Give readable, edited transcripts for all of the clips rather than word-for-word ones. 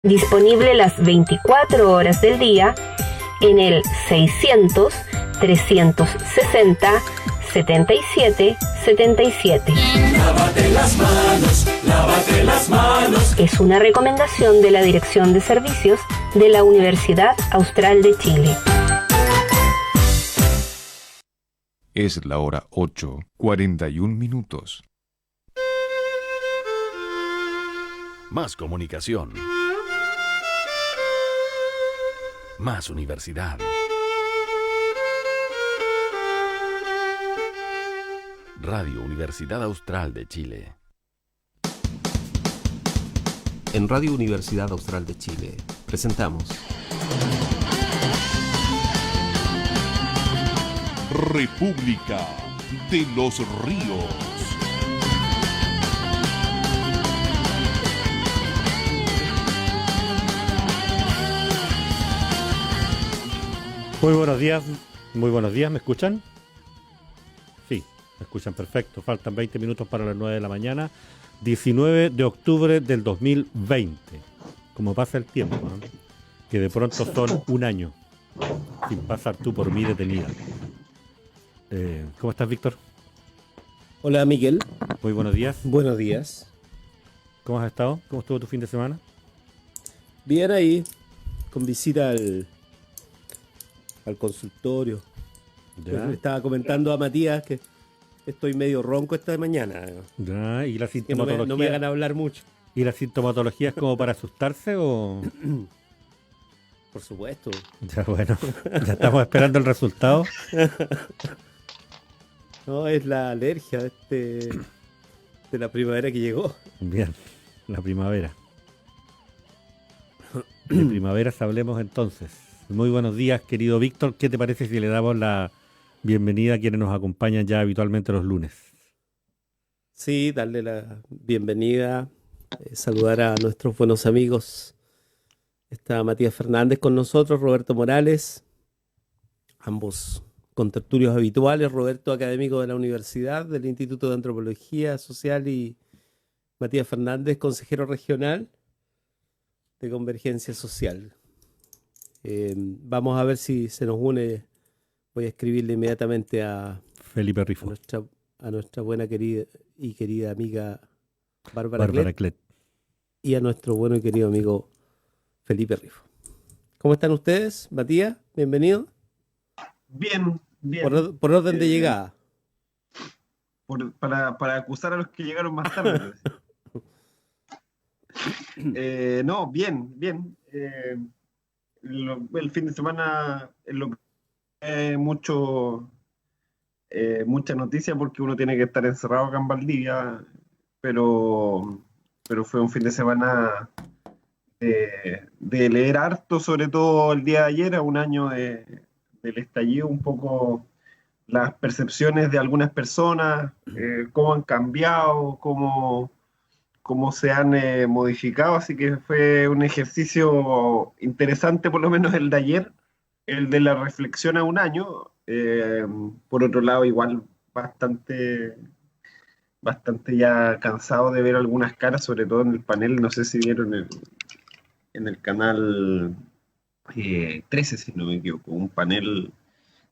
disponible las 24 horas del día en el 600 360 77 77. Lávate las manos. Es una recomendación de la Dirección de Servicios de la Universidad Austral de Chile. Es la hora 8:41. Más comunicación. Más universidad. Radio Universidad Austral de Chile. En Radio Universidad Austral de Chile presentamos República de los Ríos. Muy buenos días, ¿me escuchan? Sí, me escuchan perfecto, faltan 20 minutos para las 9 de la mañana, 19 de octubre del 2020, como pasa el tiempo, ¿eh? Que de pronto son un año, sin pasar tú por mí detenida. ¿Cómo estás, Víctor? Hola, Miguel. Muy buenos días. Buenos días. ¿Cómo has estado? ¿Cómo estuvo tu fin de semana? Bien ahí, con visita al consultorio. Ya. Le estaba comentando a Matías que estoy medio ronco esta mañana. Ya, ¿y la Que sintomatología? no me hagan hablar mucho. ¿Y la sintomatología es como para asustarse o...? Por supuesto. Ya, bueno, ya estamos esperando el resultado. No, es la alergia de la primavera que llegó. Bien, la primavera. De primaveras hablemos entonces. Muy buenos días, querido Víctor. ¿Qué te parece si le damos la bienvenida a quienes nos acompañan ya habitualmente los lunes? Sí, darle la bienvenida, saludar a nuestros buenos amigos. Está Matías Fernández con nosotros, Roberto Morales, ambos contertulios habituales. Roberto, académico de la universidad, del Instituto de Antropología Social, y Matías Fernández, consejero regional de Convergencia Social. Vamos a ver si se nos une. Voy a escribirle inmediatamente a Felipe Rifo, a nuestra buena querida amiga Bárbara Clet, y a nuestro bueno y querido amigo Felipe Rifo. ¿Cómo están ustedes, Matías? Bienvenido. Bien. Por orden de llegada. Para acusar a los que llegaron más tarde. No, bien. El fin de semana mucha noticia porque uno tiene que estar encerrado acá en Valdivia, pero fue un fin de semana de leer harto, sobre todo el día de ayer, a un año del estallido, un poco las percepciones de algunas personas, cómo han cambiado, cómo se han modificado, así que fue un ejercicio interesante, por lo menos el de ayer, el de la reflexión a un año. Por otro lado, igual bastante ya cansado de ver algunas caras, sobre todo en el panel, no sé si vieron en el canal 13, si no me equivoco, un panel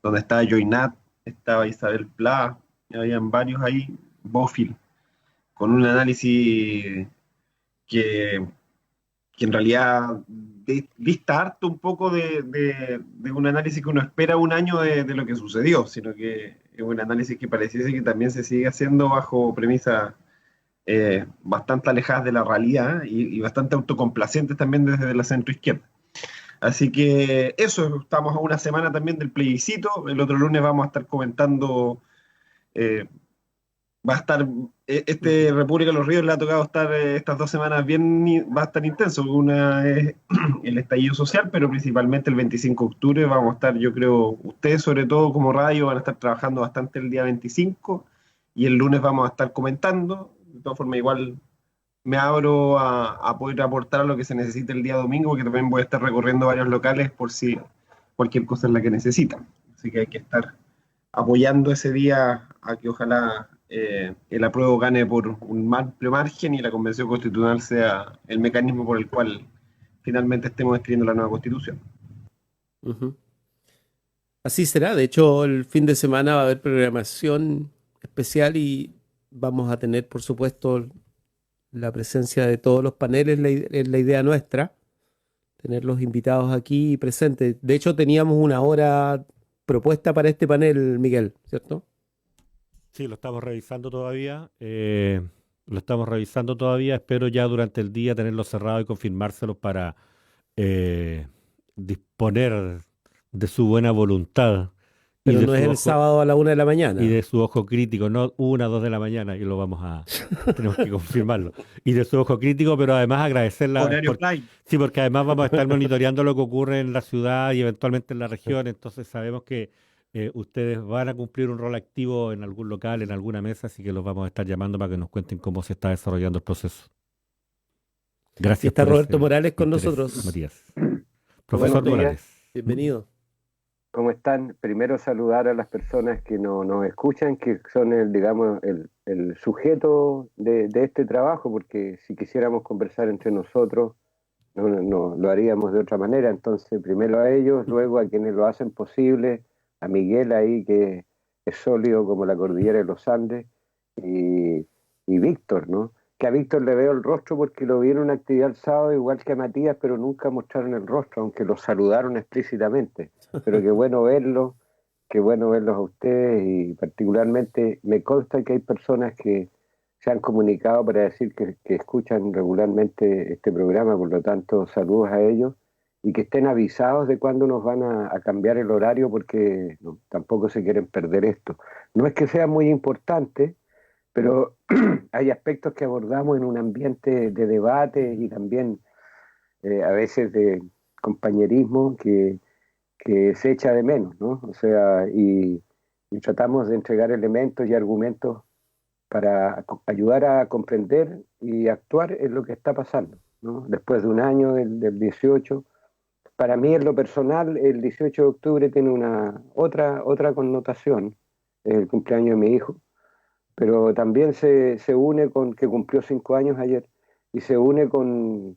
donde estaba Joinat, estaba Isabel Pla, habían varios ahí, Bófil, con un análisis que en realidad dista harto un poco de un análisis que uno espera un año de lo que sucedió, sino que es un análisis que pareciese que también se sigue haciendo bajo premisas bastante alejadas de la realidad y bastante autocomplacientes también desde la centroizquierda. Así que eso, estamos a una semana también del plebiscito. El otro lunes vamos a estar comentando... va a estar, República de los Ríos le ha tocado estar estas 2 semanas va a estar intenso. Una es el estallido social, pero principalmente el 25 de octubre vamos a estar, yo creo, ustedes sobre todo como radio van a estar trabajando bastante el día 25 y el lunes vamos a estar comentando. De todas formas, igual me abro a poder aportar a lo que se necesite el día domingo, porque también voy a estar recorriendo varios locales por si cualquier cosa es la que necesitan. Así que hay que estar apoyando ese día a que ojalá el apruebo gane por un amplio margen y la Convención Constitucional sea el mecanismo por el cual finalmente estemos escribiendo la nueva constitución. Ujú. Así será. De hecho, el fin de semana va a haber programación especial y vamos a tener, por supuesto, la presencia de todos los paneles. Es la idea nuestra, tener los invitados aquí presentes. De hecho, teníamos una hora propuesta para este panel, Miguel, ¿cierto? Sí, lo estamos revisando todavía. Espero ya durante el día tenerlo cerrado y confirmárselo para disponer de su buena voluntad y Pero de no es su el ojo, sábado a la 1 de la mañana. y de su ojo crítico, no 2 de la mañana, y tenemos que confirmarlo. Y de su ojo crítico, pero además agradecerla, Horario prime. sí, porque además vamos a estar monitoreando lo que ocurre en la ciudad y eventualmente en la región, entonces sabemos que ustedes van a cumplir un rol activo en algún local, en alguna mesa, así que los vamos a estar llamando para que nos cuenten cómo se está desarrollando el proceso. Y Gracias está por Roberto ese Morales con interés, nosotros. Matías. Profesor Buenos días. Morales. Bienvenido. ¿Cómo están? Primero saludar a las personas que nos escuchan, que son el sujeto de este trabajo, porque si quisiéramos conversar entre nosotros, no lo haríamos de otra manera. Entonces, primero a ellos, luego a quienes lo hacen posible, a Miguel ahí, que es sólido como la cordillera de los Andes, y Víctor, ¿no? Que a Víctor le veo el rostro porque lo vi en una actividad el sábado, igual que a Matías, pero nunca mostraron el rostro, aunque lo saludaron explícitamente. Pero qué bueno verlos a ustedes, y particularmente me consta que hay personas que se han comunicado para decir que escuchan regularmente este programa, por lo tanto, saludos a ellos, y que estén avisados de cuándo nos van a cambiar el horario, porque tampoco se quieren perder esto. No es que sea muy importante, pero hay aspectos que abordamos en un ambiente de debate y también a veces de compañerismo que se echa de menos, ¿no? O sea, y tratamos de entregar elementos y argumentos para ayudar a comprender y actuar en lo que está pasando, ¿no? Después de un año del 18, para mí en lo personal el 18 de octubre tiene otra connotación, es el cumpleaños de mi hijo, pero también se une con que cumplió 5 años ayer, y se une con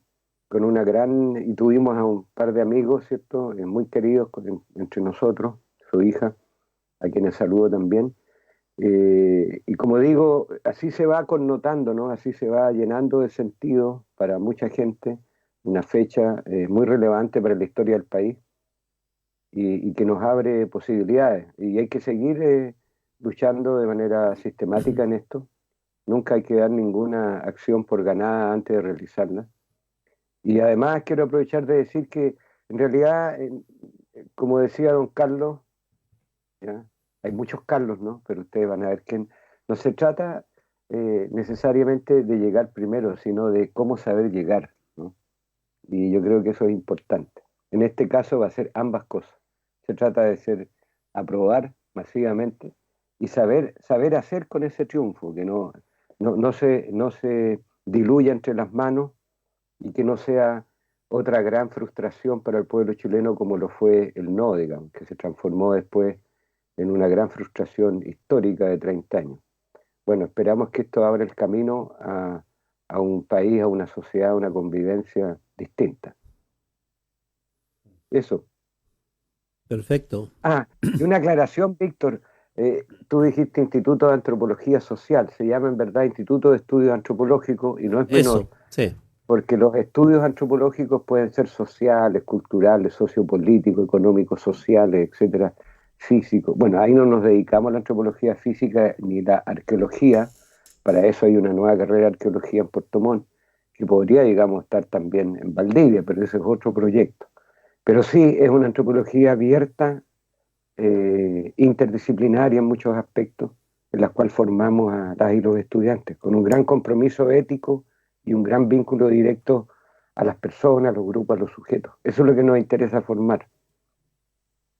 y tuvimos a un par de amigos, ¿cierto? Muy queridos entre nosotros, su hija, a quienes saludo también. Y como digo, así se va connotando, ¿no? Así se va llenando de sentido para mucha gente, una fecha muy relevante para la historia del país, y que nos abre posibilidades. Y hay que seguir luchando de manera sistemática en esto. Nunca hay que dar ninguna acción por ganada antes de realizarla. Y además quiero aprovechar de decir que en realidad, como decía don Carlos, ¿ya? Hay muchos Carlos, ¿no? Pero ustedes van a ver que no se trata necesariamente de llegar primero, sino de cómo saber llegar, ¿no? Y yo creo que eso es importante. En este caso va a ser ambas cosas. Se trata de aprobar masivamente y saber hacer con ese triunfo, que no se diluya entre las manos, y que no sea otra gran frustración para el pueblo chileno como lo fue el no, digamos, que se transformó después en una gran frustración histórica de 30 años. Bueno, esperamos que esto abra el camino a un país, a una sociedad, a una convivencia distinta. Eso. Perfecto. Y una aclaración, Víctor. Tú dijiste Instituto de Antropología Social, se llama en verdad Instituto de Estudios Antropológicos, y no es menor. Eso, sí. Porque los estudios antropológicos pueden ser sociales, culturales, sociopolíticos, económicos, sociales, etcétera, físicos. Bueno, ahí no nos dedicamos a la antropología física ni la arqueología. Para eso hay una nueva carrera de arqueología en Puerto Montt, que podría, digamos, estar también en Valdivia, pero ese es otro proyecto. Pero sí, es una antropología abierta, interdisciplinaria en muchos aspectos, en la cual formamos a las y los estudiantes, con un gran compromiso ético y un gran vínculo directo a las personas, a los grupos, a los sujetos. Eso es lo que nos interesa formar.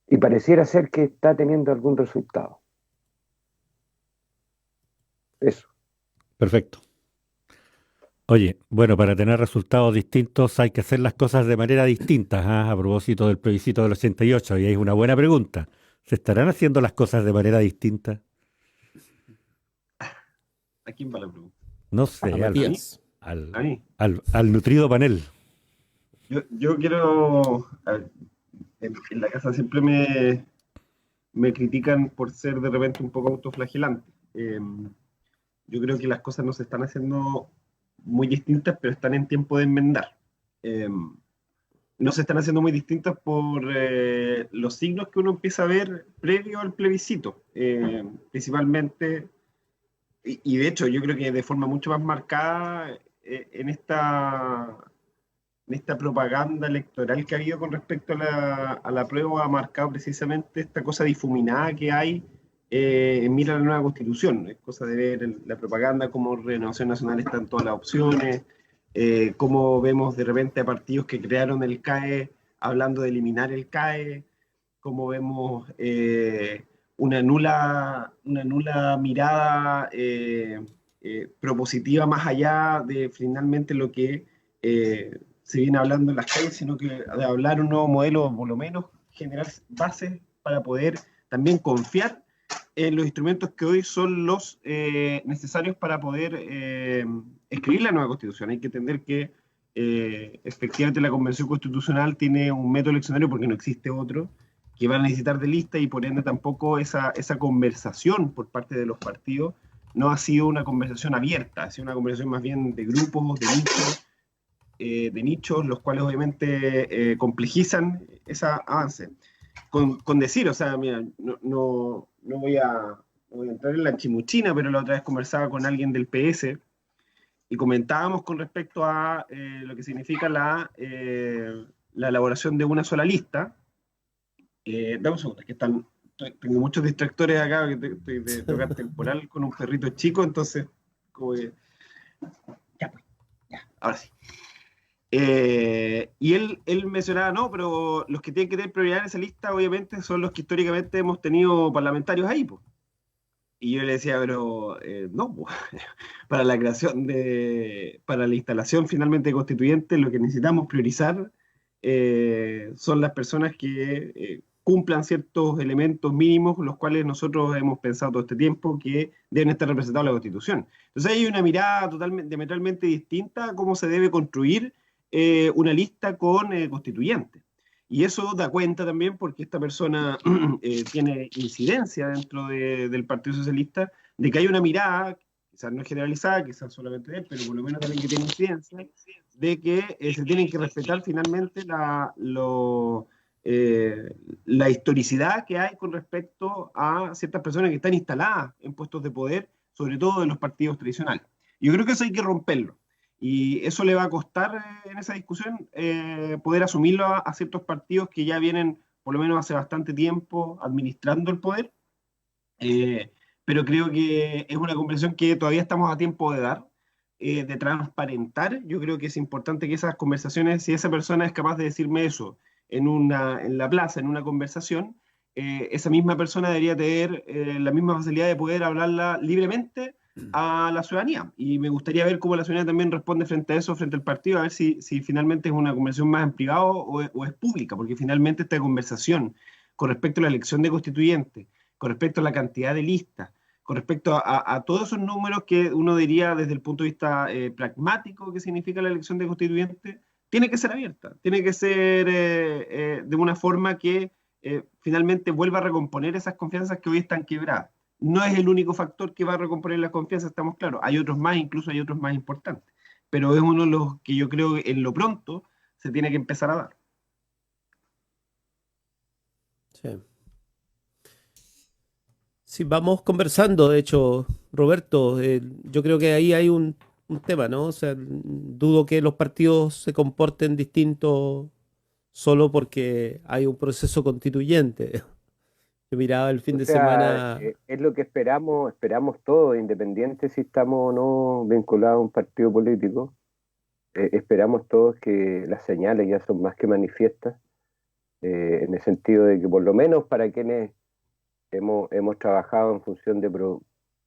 Y pareciera ser que está teniendo algún resultado. Eso. Perfecto. Oye, bueno, para tener resultados distintos hay que hacer las cosas de manera distinta, ¿ah? A propósito del plebiscito del 88, y es una buena pregunta. ¿Se estarán haciendo las cosas de manera distinta? ¿A quién va la pregunta? No sé, A Matías. al nutrido panel. Yo quiero, a ver, en la casa siempre me critican por ser de repente un poco autoflagelante. Yo creo que las cosas no se están haciendo muy distintas, pero están en tiempo de enmendar. Eh, no se están haciendo muy distintas por los signos que uno empieza a ver previo al plebiscito. Principalmente, y de hecho yo creo que de forma mucho más marcada en esta propaganda electoral que ha habido con respecto a la prueba, ha marcado precisamente esta cosa difuminada que hay en mira a la nueva constitución. Es cosa de ver la propaganda, cómo Renovación Nacional está en todas las opciones, cómo vemos de repente a partidos que crearon el CAE hablando de eliminar el CAE, cómo vemos una nula mirada propositiva más allá de finalmente lo que se viene hablando en las calles, sino que de hablar un nuevo modelo, por lo menos generar bases para poder también confiar en los instrumentos que hoy son los necesarios para poder escribir la nueva Constitución. Hay que entender que efectivamente la Convención Constitucional tiene un método eleccionario porque no existe otro, que van a necesitar de lista y por ende tampoco esa conversación por parte de los partidos no ha sido una conversación abierta, ha sido una conversación más bien de grupos, de nichos, los cuales obviamente complejizan ese avance. Con decir, o sea, mira, no voy a entrar en la chimuchina, pero la otra vez conversaba con alguien del PS y comentábamos con respecto a lo que significa la elaboración de una sola lista. Dame un segundo, que tengo muchos distractores acá, que estoy de tocar temporal con un perrito chico, entonces, como que, ya pues, ya, ahora sí. Y él mencionaba, no, pero los que tienen que tener prioridad en esa lista, obviamente, son los que históricamente hemos tenido parlamentarios ahí, pues. Y yo le decía, pero no, pues, para la instalación finalmente de constituyentes, lo que necesitamos priorizar son las personas que cumplan ciertos elementos mínimos, los cuales nosotros hemos pensado todo este tiempo que deben estar representados en la Constitución. Entonces hay una mirada diametralmente distinta a cómo se debe construir una lista con constituyentes. Y eso da cuenta también porque esta persona tiene incidencia dentro del Partido Socialista, de que hay una mirada, quizás no generalizada, quizás solamente de él, pero por lo menos también que tiene incidencia, de que se tienen que respetar finalmente la historicidad que hay con respecto a ciertas personas que están instaladas en puestos de poder, sobre todo en los partidos tradicionales. Yo creo que eso hay que romperlo. Y eso le va a costar en esa discusión poder asumirlo a ciertos partidos que ya vienen, por lo menos hace bastante tiempo, administrando el poder. Pero creo que es una conversación que todavía estamos a tiempo de dar, de transparentar. Yo creo que es importante que esas conversaciones, si esa persona es capaz de decirme eso en la plaza, en una conversación, esa misma persona debería tener la misma facilidad de poder hablarla libremente a la ciudadanía. Y me gustaría ver cómo la ciudadanía también responde frente a eso, frente al partido, a ver si finalmente es una conversación más en privado o es pública, porque finalmente esta conversación con respecto a la elección de constituyentes, con respecto a la cantidad de listas, con respecto a todos esos números que uno diría desde el punto de vista pragmático que significa la elección de constituyentes, tiene que ser abierta, tiene que ser de una forma que finalmente vuelva a recomponer esas confianzas que hoy están quebradas. No es el único factor que va a recomponer la confianza, estamos claros. Hay otros más, incluso hay otros más importantes. Pero es uno de los que yo creo que en lo pronto se tiene que empezar a dar. Sí. Sí, vamos conversando, de hecho, Roberto, yo creo que ahí hay un tema, ¿no? O sea, dudo que los partidos se comporten distintos solo porque hay un proceso constituyente. Yo miraba el fin de semana. Es lo que esperamos todos, independiente si estamos o no vinculados a un partido político. Esperamos todos que las señales ya son más que manifiestas, en el sentido de que por lo menos para quienes hemos trabajado en función de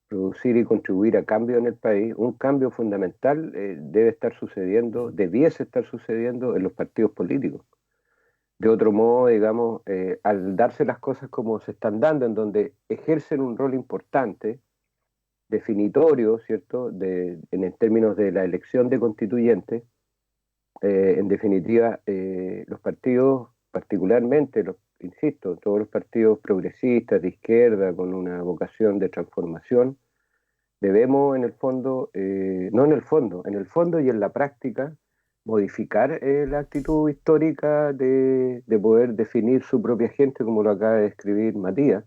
producir y contribuir a cambio en el país, un cambio fundamental debiese estar sucediendo en los partidos políticos. De otro modo, digamos, al darse las cosas como se están dando, en donde ejercen un rol importante, definitorio, ¿cierto?, en términos de la elección de constituyentes, En definitiva, los partidos, particularmente, insisto, todos los partidos progresistas de izquierda con una vocación de transformación, debemos en el fondo, no en el fondo, en el fondo y en la práctica, modificar la actitud histórica de poder definir su propia gente, como lo acaba de describir Matías,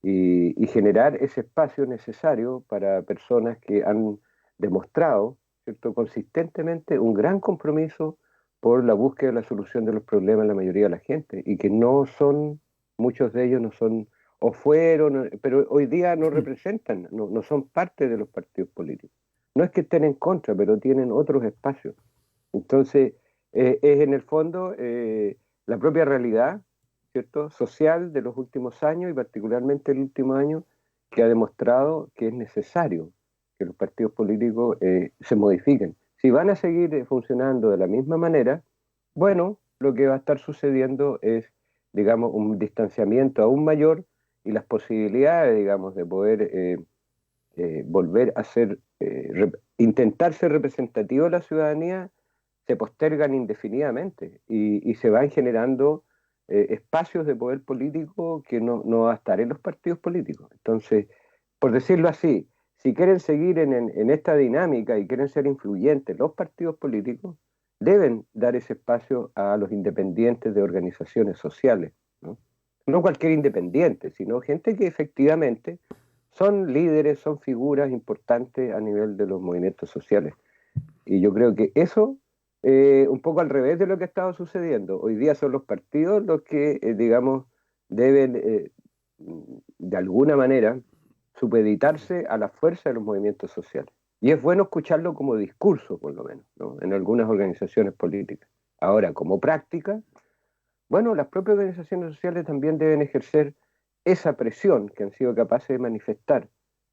y generar ese espacio necesario para personas que han demostrado, ¿cierto?, consistentemente un gran compromiso por la búsqueda de la solución de los problemas de la mayoría de la gente, y que no son, muchos de ellos no son, o fueron, pero hoy día no representan, no son parte de los partidos políticos. No es que estén en contra, pero tienen otros espacios. Entonces, es en el fondo la propia realidad, ¿cierto?, social de los últimos años, y particularmente el último año, que ha demostrado que es necesario que los partidos políticos se modifiquen. Si van a seguir funcionando de la misma manera, bueno, lo que va a estar sucediendo es, digamos, un distanciamiento aún mayor, y las posibilidades, digamos, de poder volver a ser, intentar ser representativo de la ciudadanía, se postergan indefinidamente, y se van generando espacios de poder político que no va a estar en los partidos políticos. Entonces, por decirlo así, si quieren seguir en esta dinámica y quieren ser influyentes los partidos políticos, deben dar ese espacio a los independientes de organizaciones sociales, ¿no? No cualquier independiente, sino gente que efectivamente son líderes, son figuras importantes a nivel de los movimientos sociales. Y yo creo que eso, un poco al revés de lo que ha estado sucediendo. Hoy día son los partidos los que, digamos, deben, de alguna manera, supeditarse a la fuerza de los movimientos sociales. Y es bueno escucharlo como discurso, por lo menos, ¿no?, en algunas organizaciones políticas. Ahora, como práctica, bueno, las propias organizaciones sociales también deben ejercer esa presión que han sido capaces de manifestar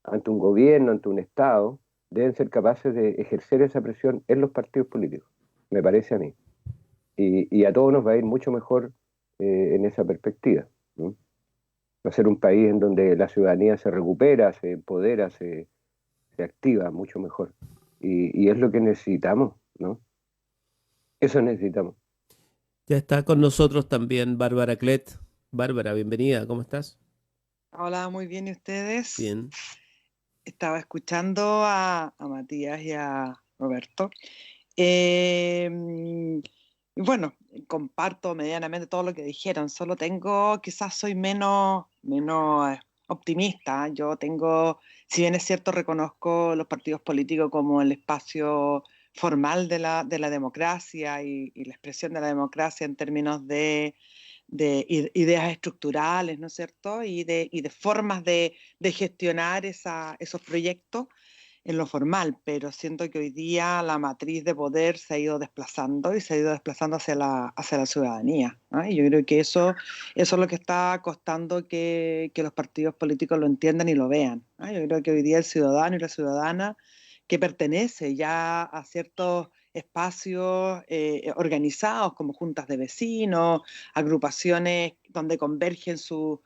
ante un gobierno, ante un Estado. Deben ser capaces de ejercer esa presión en los partidos políticos, me parece a mí. Y a todos nos va a ir mucho mejor en esa perspectiva, ¿no? Va a ser un país en donde la ciudadanía se recupera, se empodera, se activa mucho mejor. Y es lo que necesitamos, ¿no? Eso necesitamos. Ya está con nosotros también Bárbara Clet. Bárbara, bienvenida, ¿cómo estás? Hola, muy bien, ¿y ustedes? Bien. Estaba escuchando a Matías y a Roberto. Y bueno, comparto medianamente todo lo que dijeron, solo quizás soy menos optimista. Yo tengo, si bien es cierto, reconozco los partidos políticos como el espacio formal de la democracia y la expresión de la democracia en términos de ideas estructurales, ¿no es cierto? Y de formas de gestionar esos proyectos en lo formal, pero siento que hoy día la matriz de poder se ha ido desplazando y se ha ido desplazando hacia la ciudadanía, ¿no? Y yo creo que eso es lo que está costando que los partidos políticos lo entiendan y lo vean, ¿no? Yo creo que hoy día el ciudadano y la ciudadana que pertenece ya a ciertos espacios organizados como juntas de vecinos, agrupaciones donde convergen sus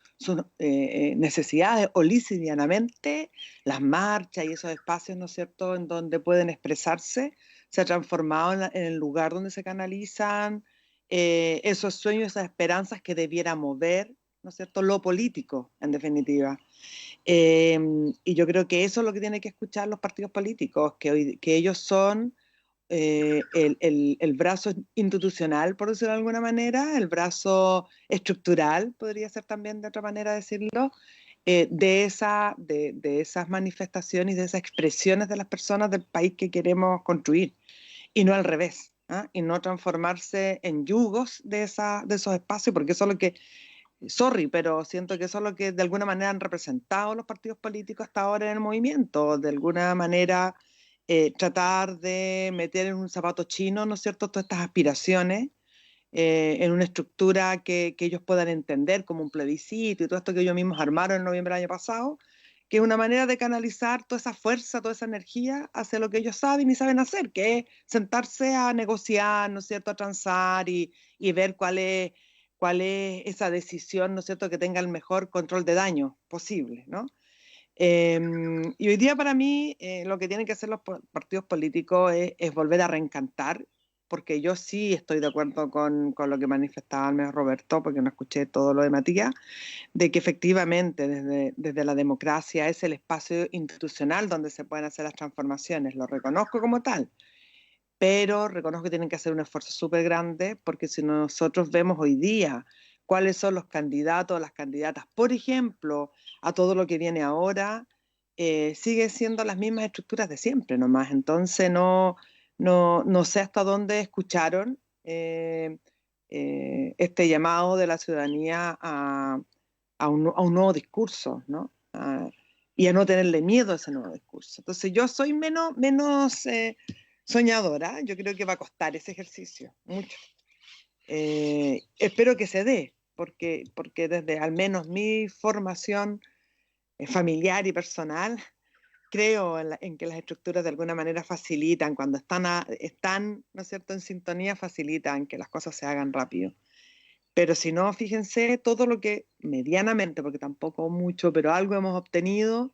necesidades o livianamente, las marchas y esos espacios, ¿no es cierto?, en donde pueden expresarse, se ha transformado en el lugar donde se canalizan esos sueños, esas esperanzas que debiera mover, ¿no es cierto?, lo político, en definitiva. Y yo creo que eso es lo que tienen que escuchar los partidos políticos, que ellos son el brazo institucional, por decirlo de alguna manera, el brazo estructural, podría ser también de otra manera decirlo, de esas manifestaciones y de esas expresiones de las personas del país que queremos construir, y no al revés, ¿ah? Y no transformarse en yugos de esos espacios, porque eso es lo que, sorry, pero siento que eso es lo que de alguna manera han representado los partidos políticos hasta ahora en el movimiento, de alguna manera tratar de meter en un zapato chino, ¿no es cierto?, todas estas aspiraciones en una estructura que ellos puedan entender como un plebiscito y todo esto que ellos mismos armaron en noviembre del año pasado, que es una manera de canalizar toda esa fuerza, toda esa energía hacia lo que ellos saben y saben hacer, que es sentarse a negociar, ¿no es cierto?, a transar y ver cuál es esa decisión, ¿no es cierto?, que tenga el mejor control de daño posible, ¿no? Y hoy día para mí lo que tienen que hacer los partidos políticos es volver a reencantar porque yo sí estoy de acuerdo con lo que manifestaba al menos Roberto, porque no escuché todo lo de Matías, de que efectivamente desde la democracia es el espacio institucional donde se pueden hacer las transformaciones. Lo reconozco como tal, pero reconozco que tienen que hacer un esfuerzo súper grande, porque si nosotros vemos hoy día cuáles son los candidatos, las candidatas, por ejemplo, a todo lo que viene ahora, siguen siendo las mismas estructuras de siempre nomás. Entonces no sé hasta dónde escucharon este llamado de la ciudadanía a un nuevo discurso, ¿no? Y a no tenerle miedo a ese nuevo discurso. Entonces yo soy menos soñadora. Yo creo que va a costar ese ejercicio, mucho. Espero que se dé, porque desde al menos mi formación familiar y personal, creo en que las estructuras de alguna manera facilitan, cuando están, ¿no es cierto?, en sintonía, facilitan que las cosas se hagan rápido. Pero si no, fíjense, todo lo que medianamente, porque tampoco mucho, pero algo hemos obtenido,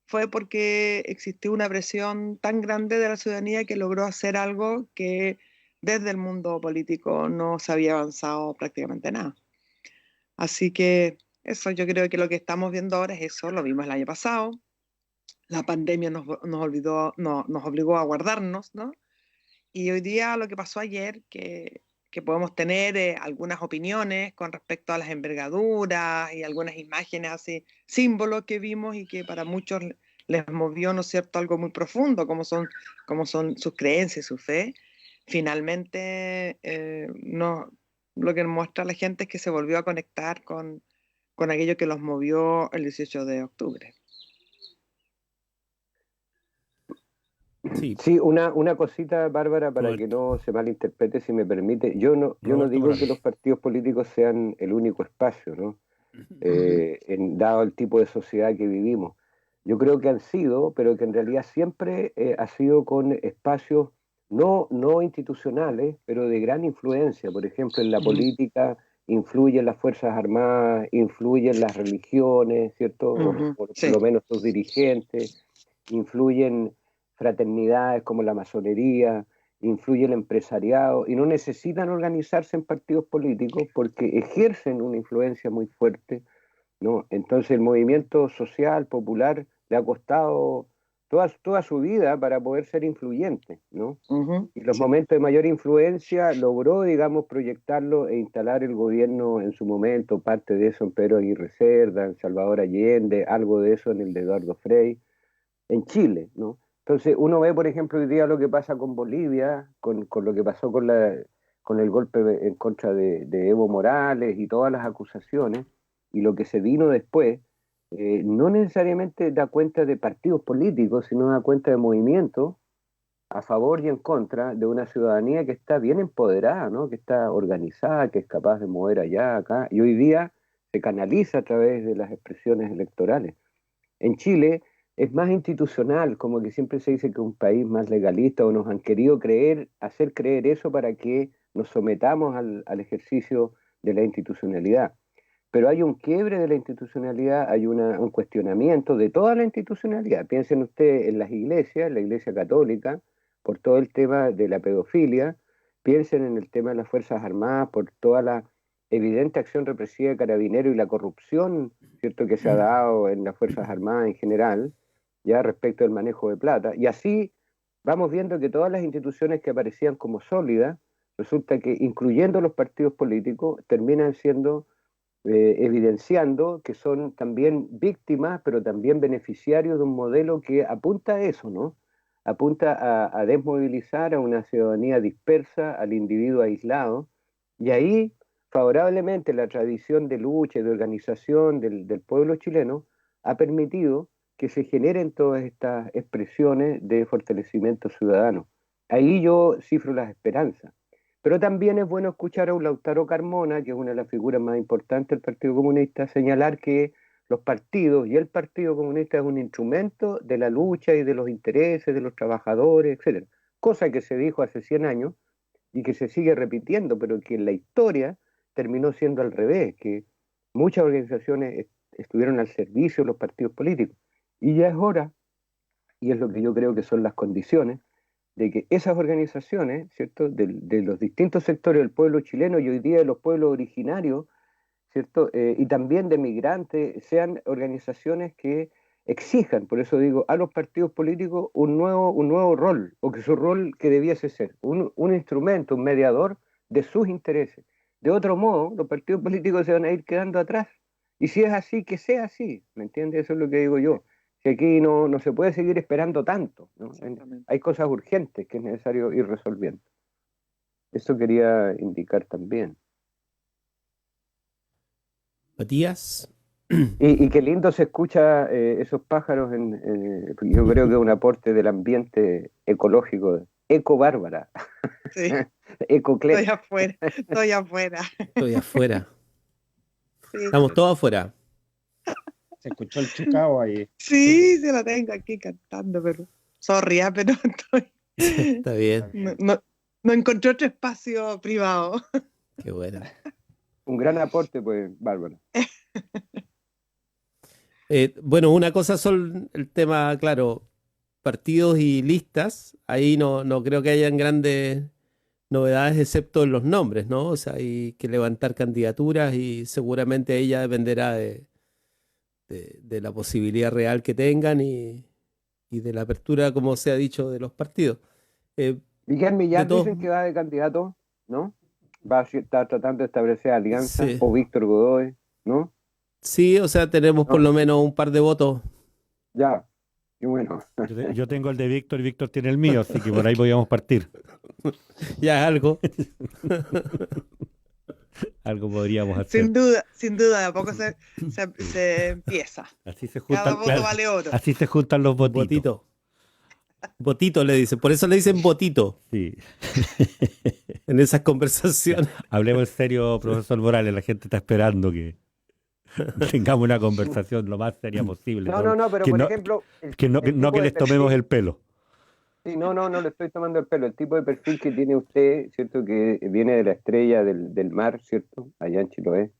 fue porque existió una presión tan grande de la ciudadanía que logró hacer algo que desde el mundo político no se había avanzado prácticamente nada. Así que eso, yo creo que lo que estamos viendo ahora es eso, lo vimos el año pasado, la pandemia nos obligó a guardarnos, ¿no? Y hoy día lo que pasó ayer, que podemos tener algunas opiniones con respecto a las envergaduras y algunas imágenes así, símbolos que vimos y que para muchos les movió, ¿no es cierto?, algo muy profundo, como son sus creencias y su fe. Finalmente, lo que muestra la gente es que se volvió a conectar con aquello que los movió el 18 de octubre. Sí, una cosita, Bárbara, para que no se malinterprete, si me permite. Yo no digo que los partidos políticos sean el único espacio, ¿no? Dado el tipo de sociedad que vivimos. Yo creo que han sido, pero que en realidad siempre ha sido con espacios no institucionales, pero de gran influencia. Por ejemplo, en la política influyen las Fuerzas Armadas, influyen las religiones, ¿cierto? Por lo menos sus dirigentes, influyen fraternidades como la masonería, influye el empresariado, y no necesitan organizarse en partidos políticos porque ejercen una influencia muy fuerte, ¿no? Entonces el movimiento social, popular, le ha costado toda su vida para poder ser influyente, ¿no? Y los momentos de mayor influencia logró, digamos, proyectarlo e instalar el gobierno en su momento, parte de eso en Pedro Aguirre Cerda, en Salvador Allende, algo de eso en el de Eduardo Frei, en Chile, ¿no? Entonces uno ve, por ejemplo, hoy día lo que pasa con Bolivia, con lo que pasó con el golpe en contra de Evo Morales y todas las acusaciones, y lo que se vino después, no necesariamente da cuenta de partidos políticos, sino da cuenta de movimientos a favor y en contra de una ciudadanía que está bien empoderada, ¿no? Que está organizada, que es capaz de mover allá, acá, y hoy día se canaliza a través de las expresiones electorales. En Chile es más institucional, como que siempre se dice que es un país más legalista, o nos han querido hacer creer eso para que nos sometamos al ejercicio de la institucionalidad. Pero hay un quiebre de la institucionalidad, hay un cuestionamiento de toda la institucionalidad. Piensen ustedes en las iglesias, la Iglesia Católica, por todo el tema de la pedofilia, piensen en el tema de las Fuerzas Armadas, por toda la evidente acción represiva de Carabineros y la corrupción, ¿cierto?, que se ha dado en las Fuerzas Armadas en general, ya respecto al manejo de plata. Y así vamos viendo que todas las instituciones que aparecían como sólidas, resulta que, incluyendo los partidos políticos, terminan siendo evidenciando que son también víctimas, pero también beneficiarios de un modelo que apunta a eso, ¿no? Apunta a desmovilizar a una ciudadanía dispersa, al individuo aislado, y ahí, favorablemente, la tradición de lucha y de organización del pueblo chileno ha permitido que se generen todas estas expresiones de fortalecimiento ciudadano. Ahí yo cifro las esperanzas. Pero también es bueno escuchar a un Lautaro Carmona, que es una de las figuras más importantes del Partido Comunista, señalar que los partidos y el Partido Comunista es un instrumento de la lucha y de los intereses de los trabajadores, etc. Cosa que se dijo hace 100 años y que se sigue repitiendo, pero que en la historia terminó siendo al revés, que muchas organizaciones estuvieron al servicio de los partidos políticos. Y ya es hora, y es lo que yo creo que son las condiciones, de que esas organizaciones, ¿cierto?, de los distintos sectores del pueblo chileno y hoy día de los pueblos originarios, ¿cierto?, y también de migrantes, sean organizaciones que exijan, por eso digo, a los partidos políticos un nuevo rol, o que su rol que debiese ser un instrumento, un mediador de sus intereses. De otro modo, los partidos políticos se van a ir quedando atrás. Y si es así, que sea así, ¿me entiendes? Eso es lo que digo yo. Que aquí no se puede seguir esperando tanto, ¿no? Hay cosas urgentes que es necesario ir resolviendo. Eso quería indicar también. Matías. Y qué lindo se escucha esos pájaros, yo creo que es un aporte del ambiente ecológico, eco-bárbara, Sí, ecoclet. estoy afuera. Estoy afuera. Sí. Estamos todos afuera. Se escuchó el chocao ahí. Sí, se la tengo aquí cantando, pero sorry, pero estoy. Está bien. No encontré otro espacio privado. Qué bueno. Un gran aporte, pues, Bárbara. Bueno, una cosa son el tema, claro, partidos y listas. Ahí no creo que hayan grandes novedades excepto en los nombres, ¿no? O sea, hay que levantar candidaturas y seguramente ella dependerá de la posibilidad real que tengan y de la apertura, como se ha dicho, de los partidos. Miguel Millán dicen que va de candidato, ¿no? Va a estar tratando de establecer alianza, Sí. o Víctor Godoy, ¿no? Sí, o sea, tenemos por lo menos un par de votos. Ya, y bueno. Yo tengo el de Víctor y Víctor tiene el mío, así que por ahí podíamos partir. Ya es algo. Algo podríamos hacer. Sin duda, de a poco se empieza. Así se Cada juntan, voto vale oro. así se juntan los votitos. Botito. Botito le dicen, por eso le dicen botito. Sí. En esas conversaciones. Hablemos en serio, profesor Morales, la gente está esperando que tengamos una conversación lo más seria posible. No, pero que por no, ejemplo... que no que les tomemos el pelo. Sí, no le estoy tomando el pelo. El tipo de perfil que tiene usted, ¿cierto? Que viene de la estrella del mar, ¿cierto? Allá en Chiloé.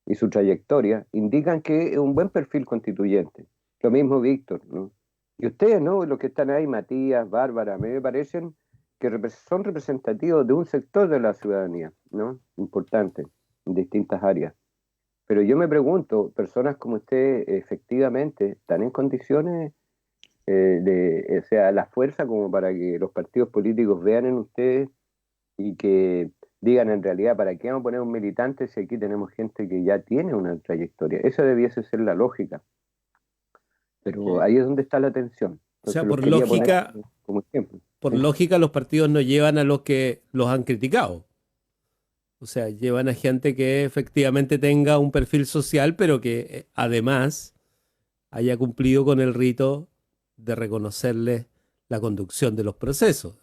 Y su trayectoria indican que es un buen perfil constituyente. Lo mismo Víctor, ¿no? Y ustedes, ¿no? Los que están ahí, Matías, Bárbara, a mí me parecen que son representativos de un sector de la ciudadanía, ¿no? Importante, en distintas áreas. Pero yo me pregunto, personas como usted efectivamente están en condiciones o sea, la fuerza como para que los partidos políticos vean en ustedes y que digan en realidad, ¿para qué vamos a poner un militante si aquí tenemos gente que ya tiene una trayectoria? Esa debiese ser la lógica. Pero ahí es donde está la tensión. O sea, Entonces, por lógica, como ejemplo. por lógica, los partidos no llevan a los que los han criticado. O sea, llevan a gente que efectivamente tenga un perfil social, pero que además haya cumplido con el rito de reconocerle la conducción de los procesos.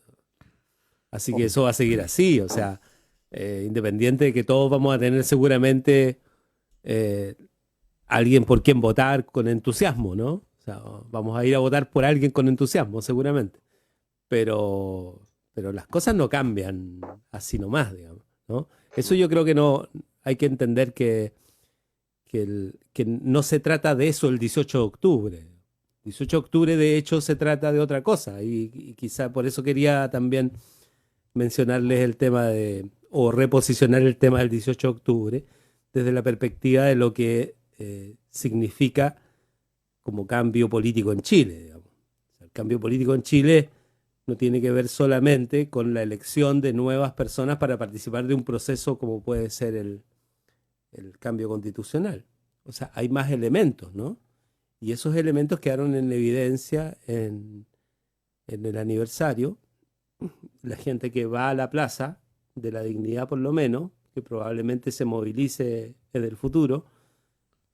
Así que eso va a seguir así. O sea, independiente de que todos vamos a tener seguramente alguien por quien votar con entusiasmo, ¿no? O sea, vamos a ir a votar por alguien con entusiasmo, seguramente. Pero las cosas no cambian así nomás, digamos, ¿no? Eso yo creo que no hay que entender que no se trata de eso el 18 de octubre. El 18 de octubre, de hecho, se trata de otra cosa. Y quizá por eso quería también mencionarles el tema o reposicionar el tema del 18 de octubre desde la perspectiva de lo que significa como cambio político en Chile, digamos. O sea, el cambio político en Chile no tiene que ver solamente con la elección de nuevas personas para participar de un proceso como puede ser el cambio constitucional. O sea, hay más elementos, ¿no? Y esos elementos quedaron en evidencia en el aniversario. La gente que va a la Plaza de la Dignidad, por lo menos, que probablemente se movilice en el futuro,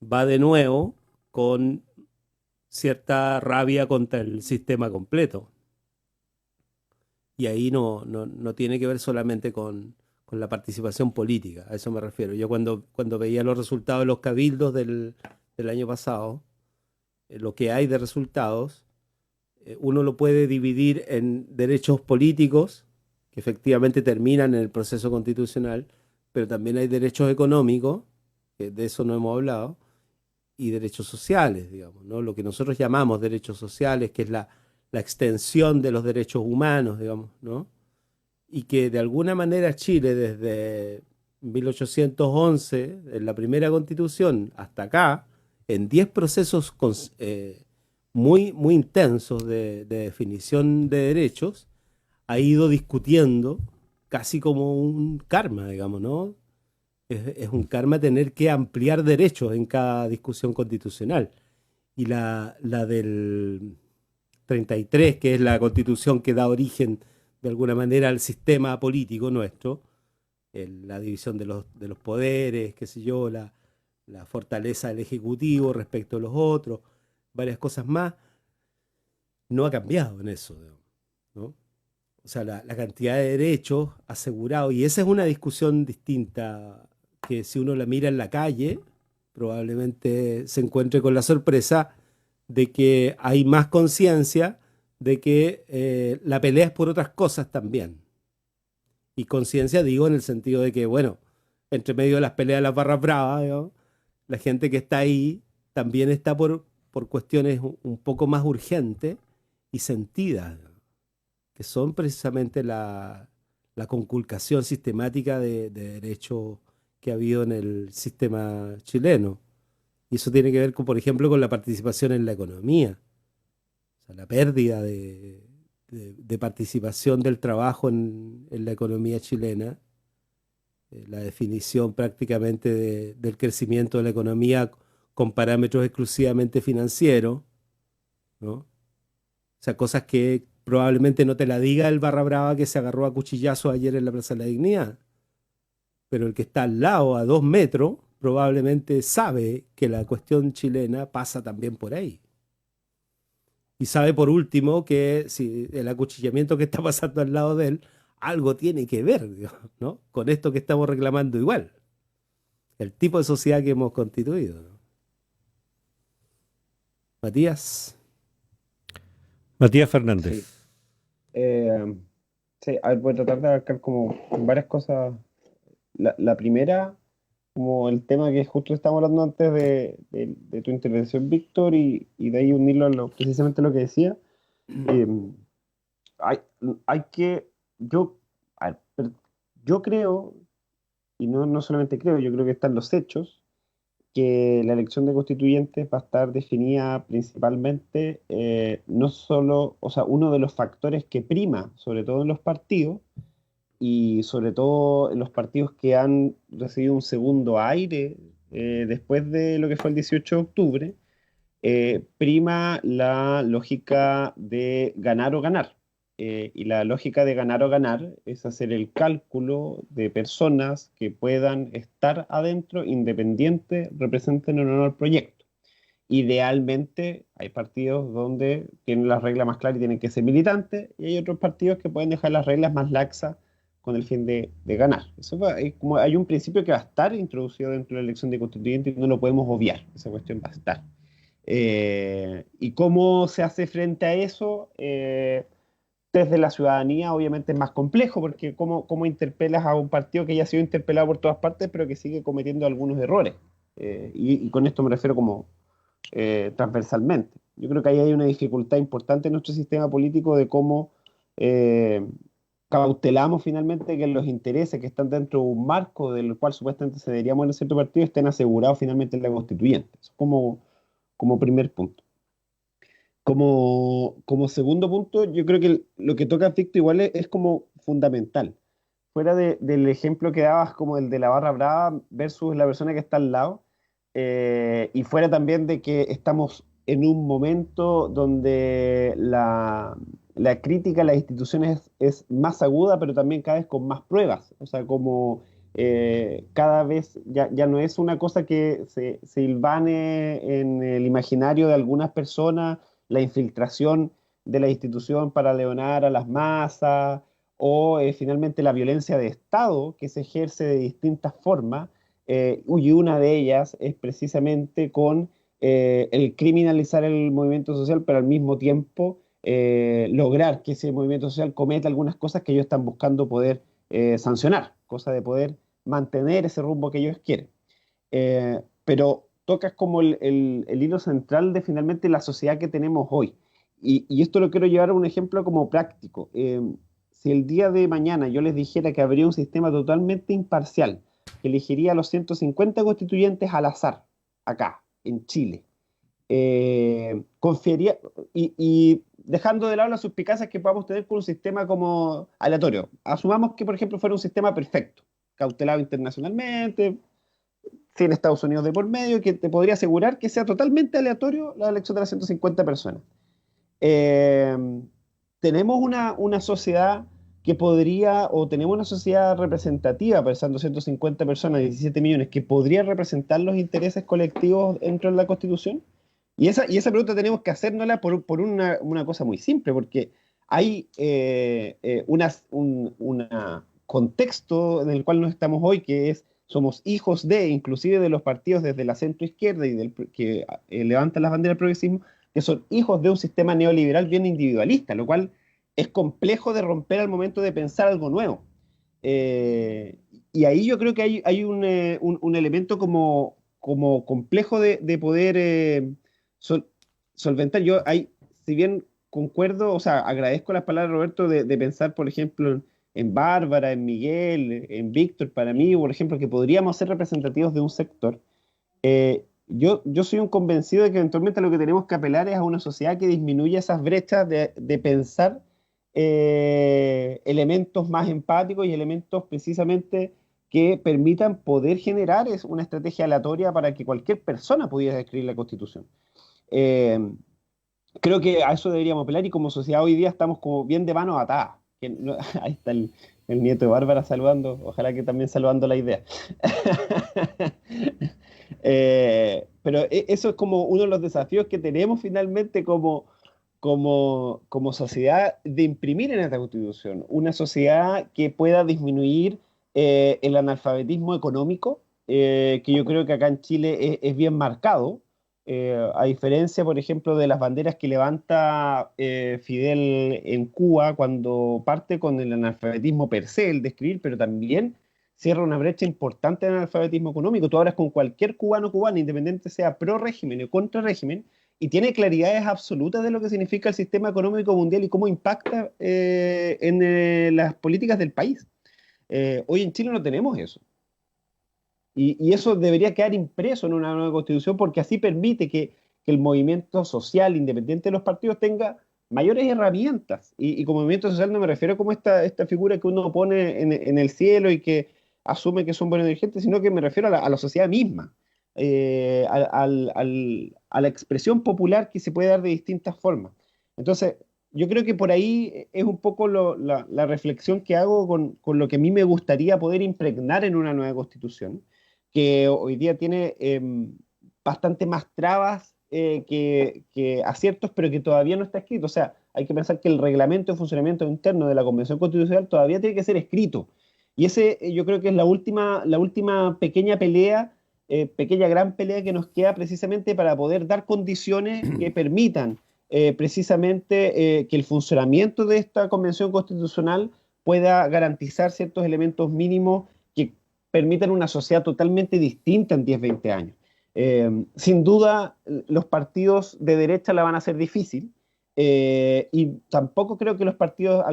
va de nuevo con cierta rabia contra el sistema completo. Y ahí no tiene que ver solamente con la participación política, a eso me refiero. Yo cuando veía los resultados de los cabildos del año pasado, lo que hay de resultados, uno lo puede dividir en derechos políticos, que efectivamente terminan en el proceso constitucional, pero también hay derechos económicos, que de eso no hemos hablado, y derechos sociales, digamos, ¿no? Lo que nosotros llamamos derechos sociales, que es la la extensión de los derechos humanos, digamos, ¿no? Y que de alguna manera Chile desde 1811, en la primera constitución, hasta acá, en 10 procesos muy, muy intensos de definición de derechos, ha ido discutiendo casi como un karma, digamos, ¿no? Es un karma tener que ampliar derechos en cada discusión constitucional. Y la del 33, que es la constitución que da origen de alguna manera al sistema político nuestro, la división de los poderes, qué sé yo, la fortaleza del Ejecutivo respecto a los otros, varias cosas más, no ha cambiado en eso, ¿no? O sea, la cantidad de derechos asegurados, y esa es una discusión distinta que si uno la mira en la calle, probablemente se encuentre con la sorpresa de que hay más conciencia de que la pelea es por otras cosas también. Y conciencia digo en el sentido de que, bueno, entre medio de las peleas de las barras bravas, ¿no?, la gente que está ahí también está por cuestiones un poco más urgentes y sentidas, ¿no?, que son precisamente la conculcación sistemática de derechos que ha habido en el sistema chileno. Y eso tiene que ver, por ejemplo, con la participación en la economía. O sea, la pérdida de participación del trabajo en la economía chilena, la definición prácticamente del crecimiento de la economía con parámetros exclusivamente financieros, ¿no? O sea, cosas que probablemente no te la diga el barra brava que se agarró a cuchillazos ayer en la Plaza de la Dignidad, pero el que está al lado, a 2 metros, probablemente sabe que la cuestión chilena pasa también por ahí. Y sabe por último que si el acuchillamiento que está pasando al lado de él algo tiene que ver, ¿no?, con esto que estamos reclamando igual. El tipo de sociedad que hemos constituido, ¿no? Matías. Matías Fernández. Sí. Sí, a ver, voy a tratar de abarcar como varias cosas. La primera, como el tema que justo estábamos hablando antes de tu intervención, Víctor, y de ahí unirlo a precisamente lo que decía. Hay que, yo creo, y no solamente creo, yo creo que están los hechos, que la elección de constituyentes va a estar definida principalmente, no solo, o sea, uno de los factores que prima, sobre todo en los partidos, y sobre todo en los partidos que han recibido un segundo aire después de lo que fue el 18 de octubre, prima la lógica de ganar o ganar. Y la lógica de ganar o ganar es hacer el cálculo de personas que puedan estar adentro, independiente, representen o no el proyecto. Idealmente hay partidos donde tienen las reglas más claras y tienen que ser militantes, y hay otros partidos que pueden dejar las reglas más laxas con el fin de ganar. Como hay un principio que va a estar introducido dentro de la elección de constituyentes y no lo podemos obviar, esa cuestión va a estar. ¿Y cómo se hace frente a eso? Desde la ciudadanía obviamente es más complejo, porque cómo interpelas a un partido que ya ha sido interpelado por todas partes, pero que sigue cometiendo algunos errores. Y con esto me refiero como transversalmente. Yo creo que ahí hay una dificultad importante en nuestro sistema político de cómo cautelamos finalmente que los intereses que están dentro de un marco del cual supuestamente se debería mover cierto partido estén asegurados finalmente en la constituyente. Eso como primer punto. Como segundo punto, yo creo que lo que toca Víctor igual es como fundamental. Fuera del ejemplo que dabas como el de la barra brava versus la persona que está al lado, y fuera también de que estamos en un momento donde la crítica a las instituciones es más aguda, pero también cada vez con más pruebas. O sea, como cada vez ya no es una cosa que se hilvane en el imaginario de algunas personas, la infiltración de la institución para leonar a las masas, o finalmente la violencia de Estado que se ejerce de distintas formas, y una de ellas es precisamente con el criminalizar el movimiento social, pero al mismo tiempo lograr que ese movimiento social cometa algunas cosas que ellos están buscando poder sancionar, cosa de poder mantener ese rumbo que ellos quieren. Pero tocas como el hilo central de finalmente la sociedad que tenemos hoy. y esto lo quiero llevar a un ejemplo como práctico. Si el día de mañana yo les dijera que habría un sistema totalmente imparcial, que elegiría a los 150 constituyentes al azar, acá, en Chile, confiaría, y dejando de lado las suspicacias que podamos tener con un sistema como aleatorio. Asumamos que, por ejemplo, fuera un sistema perfecto, cautelado internacionalmente, sin Estados Unidos de por medio, que te podría asegurar que sea totalmente aleatorio la elección de las 150 personas. Tenemos una sociedad que podría, o tenemos una sociedad representativa, pensando 150 personas, 17 millones, que podría representar los intereses colectivos dentro de la Constitución. Y esa pregunta tenemos que hacérnosla por una cosa muy simple, porque hay un contexto en el cual nos estamos hoy, que es, somos hijos inclusive de los partidos desde la centroizquierda y que levantan las banderas del progresismo, que son hijos de un sistema neoliberal bien individualista, lo cual es complejo de romper al momento de pensar algo nuevo. Y ahí yo creo que hay un elemento como complejo de poder solventar. Si bien concuerdo, o sea, agradezco las palabras de Roberto de pensar, por ejemplo, en Bárbara, en Miguel, en Víctor, para mí, por ejemplo, que podríamos ser representativos de un sector. Yo soy un convencido de que eventualmente lo que tenemos que apelar es a una sociedad que disminuya esas brechas de pensar elementos más empáticos y elementos precisamente que permitan poder generar una estrategia aleatoria para que cualquier persona pudiera escribir la Constitución. Creo que a eso deberíamos apelar, y como sociedad hoy día estamos como bien de manos atadas. Ahí está el nieto de Bárbara saludando, ojalá que también saludando la idea. Pero eso es como uno de los desafíos que tenemos finalmente como sociedad, de imprimir en esta Constitución una sociedad que pueda disminuir el analfabetismo económico, que yo creo que acá en Chile es bien marcado, a diferencia, por ejemplo, de las banderas que levanta Fidel en Cuba, cuando parte con el analfabetismo per se, el de escribir, pero también cierra una brecha importante en el analfabetismo económico. Tú hablas con cualquier cubano, independiente sea pro régimen o contra régimen, y tiene claridades absolutas de lo que significa el sistema económico mundial y cómo impacta en las políticas del país. Hoy en Chile no tenemos eso. Y eso debería quedar impreso en una nueva Constitución, porque así permite que el movimiento social, independiente de los partidos, tenga mayores herramientas. Y como movimiento social no me refiero como esta figura que uno pone en el cielo y que asume que son buenos dirigentes, sino que me refiero a la sociedad misma. A la expresión popular que se puede dar de distintas formas. Entonces, yo creo que por ahí es un poco la reflexión que hago con lo que a mí me gustaría poder impregnar en una nueva Constitución, que hoy día tiene bastante más trabas que aciertos, pero que todavía no está escrito. O sea, hay que pensar que el reglamento de funcionamiento interno de la Convención Constitucional todavía tiene que ser escrito. Y ese yo creo que es la última pequeña pelea, gran pelea que nos queda precisamente para poder dar condiciones que permitan precisamente que el funcionamiento de esta Convención Constitucional pueda garantizar ciertos elementos mínimos que permitan una sociedad totalmente distinta en 10, 20 años. Sin duda, los partidos de derecha la van a hacer difícil, y tampoco creo que algunos partidos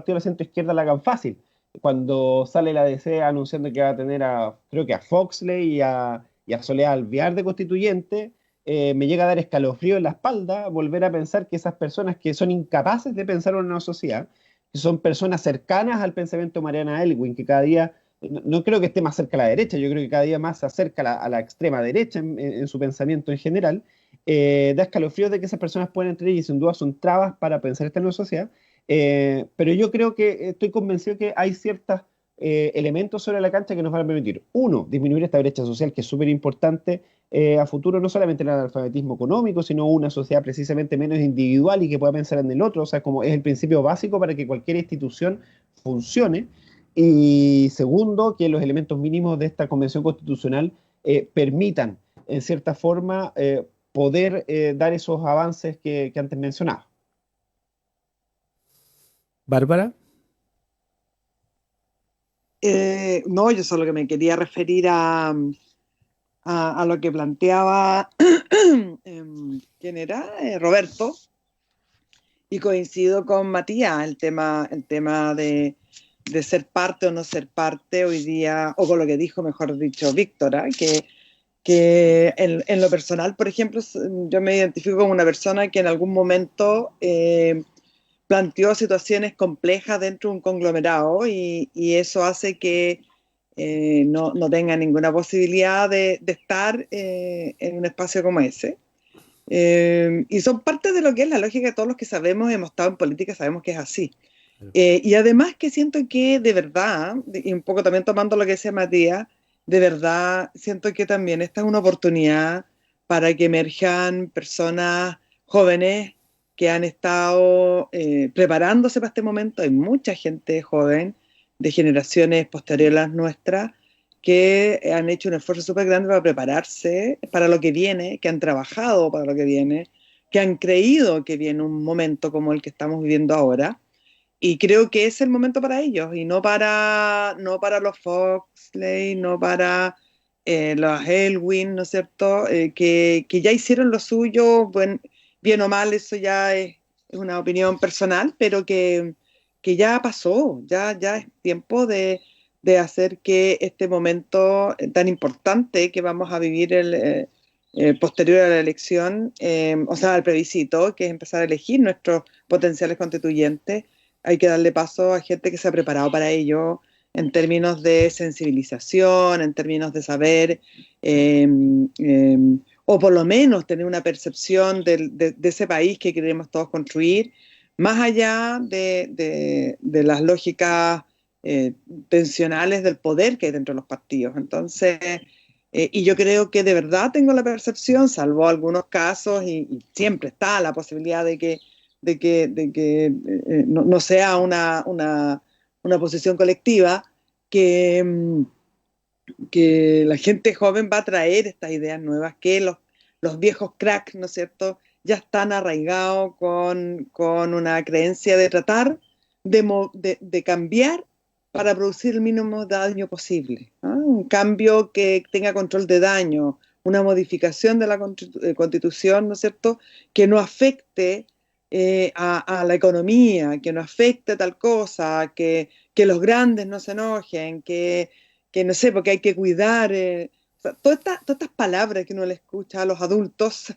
de la centroizquierda la hagan fácil. Cuando sale la DC anunciando que va a tener creo que a Foxley y a Soledad Alvear de constituyente, me llega a dar escalofrío en la espalda volver a pensar que esas personas que son incapaces de pensar en una sociedad, que son personas cercanas al pensamiento de Mariana Elwin, que cada día, no creo que esté más cerca a la derecha, yo creo que cada día más se acerca a la extrema derecha en su pensamiento en general, da escalofrío de que esas personas pueden entrar, y sin duda son trabas para pensar esta nueva sociedad. Pero yo creo que estoy convencido que hay ciertos elementos sobre la cancha que nos van a permitir, uno, disminuir esta brecha social, que es súper importante a futuro, no solamente el analfabetismo económico, sino una sociedad precisamente menos individual y que pueda pensar en el otro. O sea, como es el principio básico para que cualquier institución funcione. Y segundo, que los elementos mínimos de esta Convención Constitucional permitan, en cierta forma, poder dar esos avances que antes mencionaba. Bárbara. No, yo solo que me quería referir a lo que planteaba ¿quién era? Roberto, Y coincido con Matías, el tema de ser parte o no ser parte hoy día, o con lo que dijo, mejor dicho, Víctor, ¿ah? Que en lo personal, por ejemplo, yo me identifico como una persona que en algún momento planteó situaciones complejas dentro de un conglomerado y eso hace que no tenga ninguna posibilidad de estar en un espacio como ese. Y son parte de lo que es la lógica de todos los que sabemos, hemos estado en política, sabemos que es así. Y además que siento que de verdad, y un poco también tomando lo que decía Matías, de verdad siento que también esta es una oportunidad para que emerjan personas jóvenes que han estado preparándose para este momento. Hay mucha gente joven de generaciones posteriores a las nuestras que han hecho un esfuerzo súper grande para prepararse para lo que viene, que han trabajado para lo que viene, que han creído que viene un momento como el que estamos viviendo ahora. Y creo que es el momento para ellos y no para los Foxley, no para los Elwin, ¿no es cierto? Que ya hicieron lo suyo, bien o mal, eso ya es una opinión personal, pero que ya pasó, ya es tiempo de hacer que este momento tan importante que vamos a vivir posterior a la elección, o sea, al plebiscito, que es empezar a elegir nuestros potenciales constituyentes, hay que darle paso a gente que se ha preparado para ello en términos de sensibilización, en términos de saber, o por lo menos tener una percepción de ese país que queremos todos construir, más allá de las lógicas tensionales del poder que hay dentro de los partidos. Entonces, y yo creo que de verdad tengo la percepción, salvo algunos casos, y siempre está la posibilidad de que no sea una posición colectiva, que la gente joven va a traer estas ideas nuevas, que los viejos cracks, ¿no es cierto?, ya están arraigados con una creencia de tratar de cambiar para producir el mínimo daño posible, ¿no? Un cambio que tenga control de daño, una modificación de la Constitución, ¿no es cierto?, que no afecte a la economía, que no afecte tal cosa, que los grandes no se enojen, que no sé, porque hay que cuidar, o sea, todas estas palabras que uno le escucha a los adultos,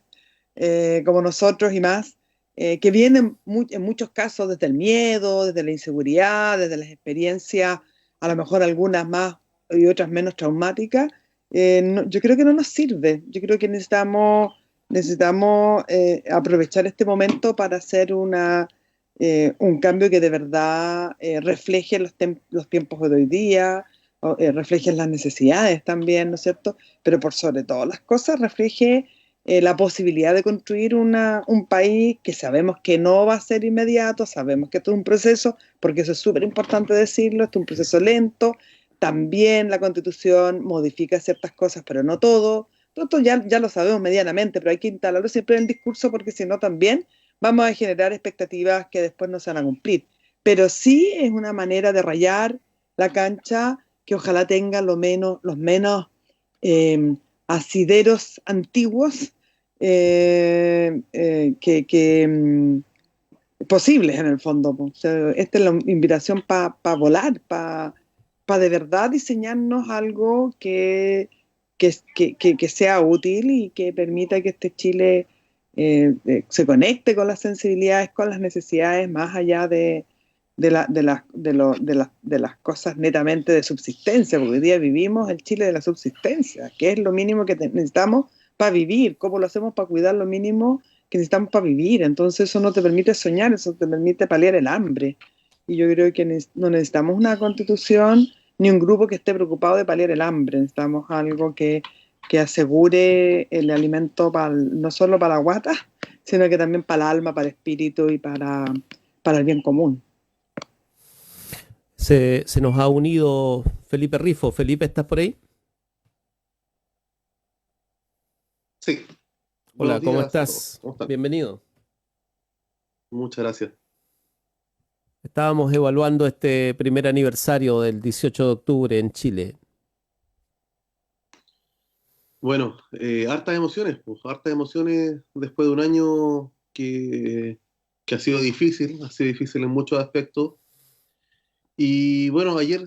como nosotros y más, que vienen en muchos casos desde el miedo, desde la inseguridad, desde las experiencias, a lo mejor algunas más y otras menos traumáticas, yo creo que no nos sirve. Yo creo que necesitamos aprovechar este momento para hacer un cambio que de verdad refleje los tiempos de hoy día, refleje las necesidades también, ¿no es cierto? Pero por sobre todas las cosas refleje la posibilidad de construir un país que sabemos que no va a ser inmediato, sabemos que esto es un proceso, porque eso es súper importante decirlo, esto es un proceso lento. También la Constitución modifica ciertas cosas, pero no todo. Todo ya lo sabemos medianamente, pero hay que instalarlo siempre en el discurso, porque si no también vamos a generar expectativas que después no se van a cumplir. Pero sí es una manera de rayar la cancha que ojalá tenga los menos asideros antiguos posibles en el fondo. O sea, esta es la invitación para volar, para de verdad diseñarnos algo que sea útil y que permita que este Chile se conecte con las sensibilidades, con las necesidades, más allá de las cosas netamente de subsistencia, porque hoy día vivimos el Chile de la subsistencia, que es lo mínimo que necesitamos para vivir. ¿Cómo lo hacemos para cuidar lo mínimo que necesitamos para vivir? Entonces eso no te permite soñar, eso te permite paliar el hambre. Y yo creo que no necesitamos una constitución ni un grupo que esté preocupado de paliar el hambre. Necesitamos algo que asegure el alimento no solo para la guata, sino que también para el alma, para el espíritu y para el bien común. Se nos ha unido Felipe Rifo. Felipe, ¿estás por ahí? Sí. Hola, ¿cómo estás? ¿Cómo estás? Bienvenido. Muchas gracias. Estábamos evaluando este primer aniversario del 18 de octubre en Chile. Bueno, hartas emociones después de un año que que ha sido difícil en muchos aspectos. Y bueno, ayer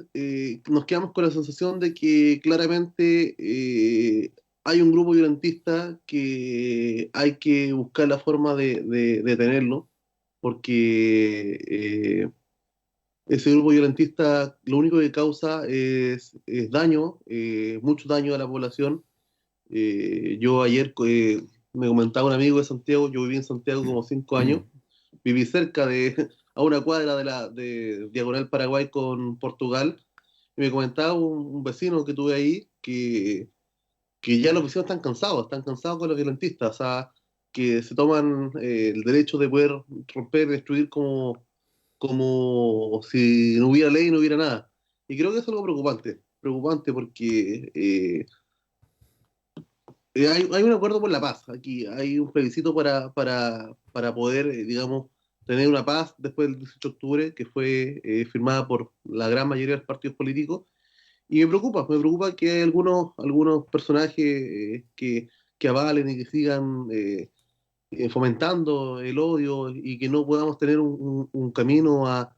nos quedamos con la sensación de que claramente hay un grupo violentista que hay que buscar la forma de detenerlo, porque ese grupo violentista lo único que causa es daño, mucho daño a la población. Yo ayer me comentaba un amigo de Santiago, yo viví en Santiago como 5 años, viví cerca a una cuadra de Diagonal Paraguay con Portugal, y me comentaba un vecino que tuve ahí que ya los vecinos están cansados con los violentistas, o sea, que se toman el derecho de poder romper, destruir como si no hubiera ley, no hubiera nada. Y creo que eso es algo preocupante porque hay un acuerdo por la paz aquí, hay un plebiscito para poder, digamos, tener una paz después del 18 de octubre, que fue firmada por la gran mayoría de los partidos políticos, y me preocupa que hay algunos personajes que avalen y que sigan fomentando el odio y que no podamos tener un camino a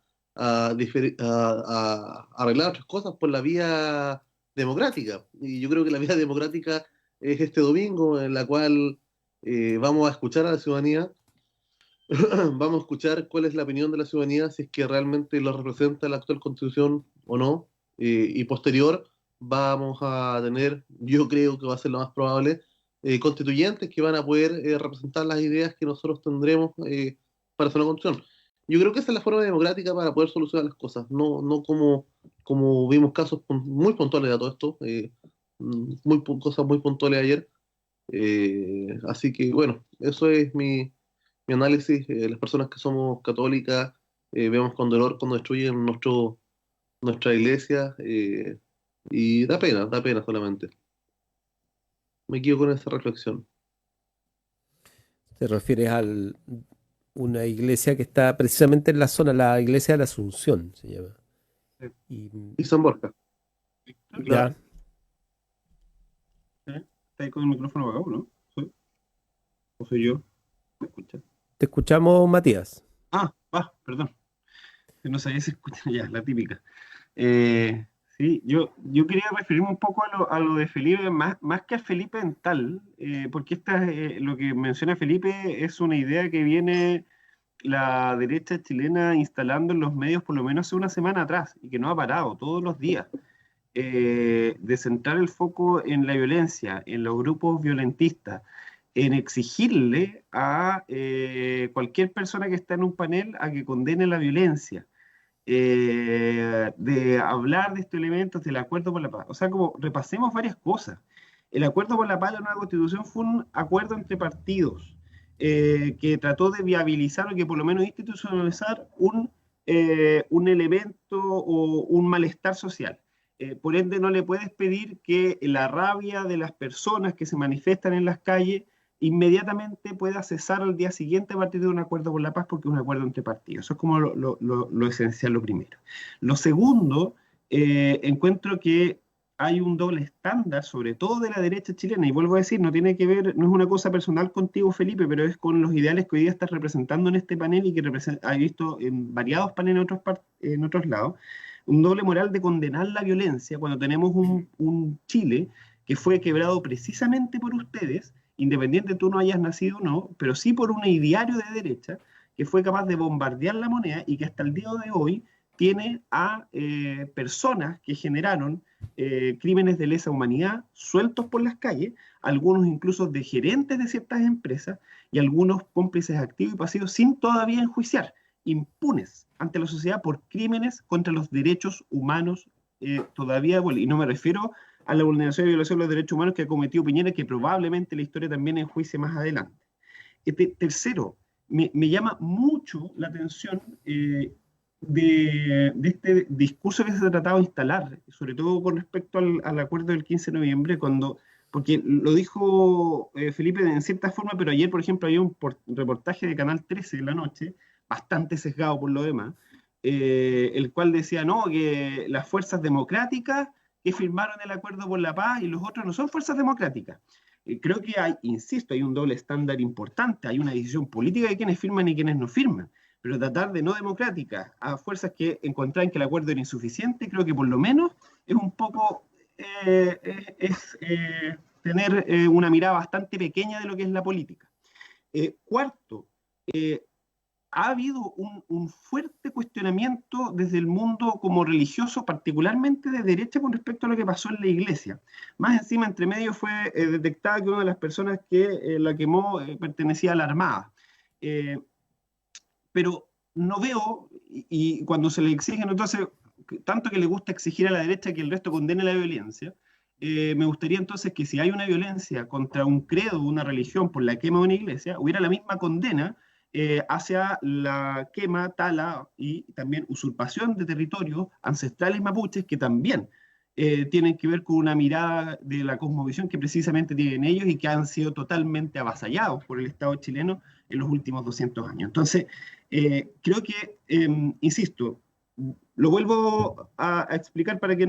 arreglar otras cosas por la vía democrática. Y yo creo que la vía democrática es este domingo, en la cual vamos a escuchar a la ciudadanía, vamos a escuchar cuál es la opinión de la ciudadanía, si es que realmente lo representa la actual Constitución o no, y posterior vamos a tener, yo creo que va a ser lo más probable, constituyentes que van a poder representar las ideas que nosotros tendremos para hacer una constitución. Yo creo que esa es la forma democrática para poder solucionar las cosas, no como vimos casos muy puntuales de todo esto, cosas muy puntuales ayer. Así que bueno, eso es mi análisis. Las personas que somos católicas vemos con dolor cuando destruyen nuestra iglesia, y da pena solamente. Me quedo con esa reflexión. ¿Te refieres a una iglesia que está precisamente en la zona, la iglesia de la Asunción, se llama? Y San Borja. Ya. ¿Está ahí con el micrófono apagado, no? ¿O soy yo? ¿Me escuchas? Te escuchamos, Matías. Perdón. Que no sabía si escucha ya, la típica. Sí, yo quería referirme un poco a lo de Felipe, más que a Felipe en tal, porque lo que menciona Felipe es una idea que viene la derecha chilena instalando en los medios por lo menos hace una semana atrás, y que no ha parado todos los días, de centrar el foco en la violencia, en los grupos violentistas, en exigirle a cualquier persona que está en un panel a que condene la violencia. De hablar de estos elementos del acuerdo por la paz. O sea, como repasemos varias cosas. El acuerdo por la paz de la nueva constitución fue un acuerdo entre partidos que trató de viabilizar o que por lo menos institucionalizar un elemento o un malestar social. Por ende, no le puedes pedir que la rabia de las personas que se manifiestan en las calles inmediatamente pueda cesar al día siguiente a partir de un acuerdo por la paz, porque es un acuerdo entre partidos. Eso es como lo esencial, lo primero. Lo segundo, encuentro que hay un doble estándar, sobre todo de la derecha chilena, y vuelvo a decir, no tiene que ver, no es una cosa personal contigo, Felipe, pero es con los ideales que hoy día estás representando en este panel y que has visto en variados paneles en otros lados, un doble moral de condenar la violencia cuando tenemos un Chile que fue quebrado precisamente por ustedes, independiente tú no hayas nacido o no, pero sí por un ideario de derecha que fue capaz de bombardear la moneda y que hasta el día de hoy tiene a personas que generaron crímenes de lesa humanidad sueltos por las calles, algunos incluso de gerentes de ciertas empresas y algunos cómplices activos y pasivos sin todavía enjuiciar, impunes ante la sociedad por crímenes contra los derechos humanos todavía, y no me refiero a la vulneración y violación de los derechos humanos que ha cometido Piñera, que probablemente la historia también enjuicie más adelante. Tercero, me llama mucho la atención de este discurso que se ha tratado de instalar, sobre todo con respecto al acuerdo del 15 de noviembre, porque lo dijo Felipe en cierta forma, pero ayer, por ejemplo, había un reportaje de Canal 13 de la noche, bastante sesgado por lo demás, el cual decía, no, que las fuerzas democráticas que firmaron el acuerdo por la paz y los otros no son fuerzas democráticas. Creo que insisto, hay un doble estándar importante, hay una decisión política de quienes firman y quienes no firman, pero tratar de no democrática a fuerzas que encontraran que el acuerdo era insuficiente, creo que por lo menos es un poco tener una mirada bastante pequeña de lo que es la política. Cuarto, ha habido un fuerte cuestionamiento desde el mundo como religioso, particularmente de derecha, con respecto a lo que pasó en la iglesia. Más encima, entre medio, fue detectada que una de las personas que la quemó pertenecía a la Armada. Pero no veo, y cuando se le exigen, entonces, tanto que le gusta exigir a la derecha que el resto condene la violencia, me gustaría entonces que si hay una violencia contra un credo, una religión, por la quema de una iglesia, hubiera la misma condena hacia la quema, tala y también usurpación de territorios ancestrales mapuches que también tienen que ver con una mirada de la cosmovisión que precisamente tienen ellos y que han sido totalmente avasallados por el Estado chileno en los últimos 200 años. Entonces, creo que, insisto, lo vuelvo a explicar para que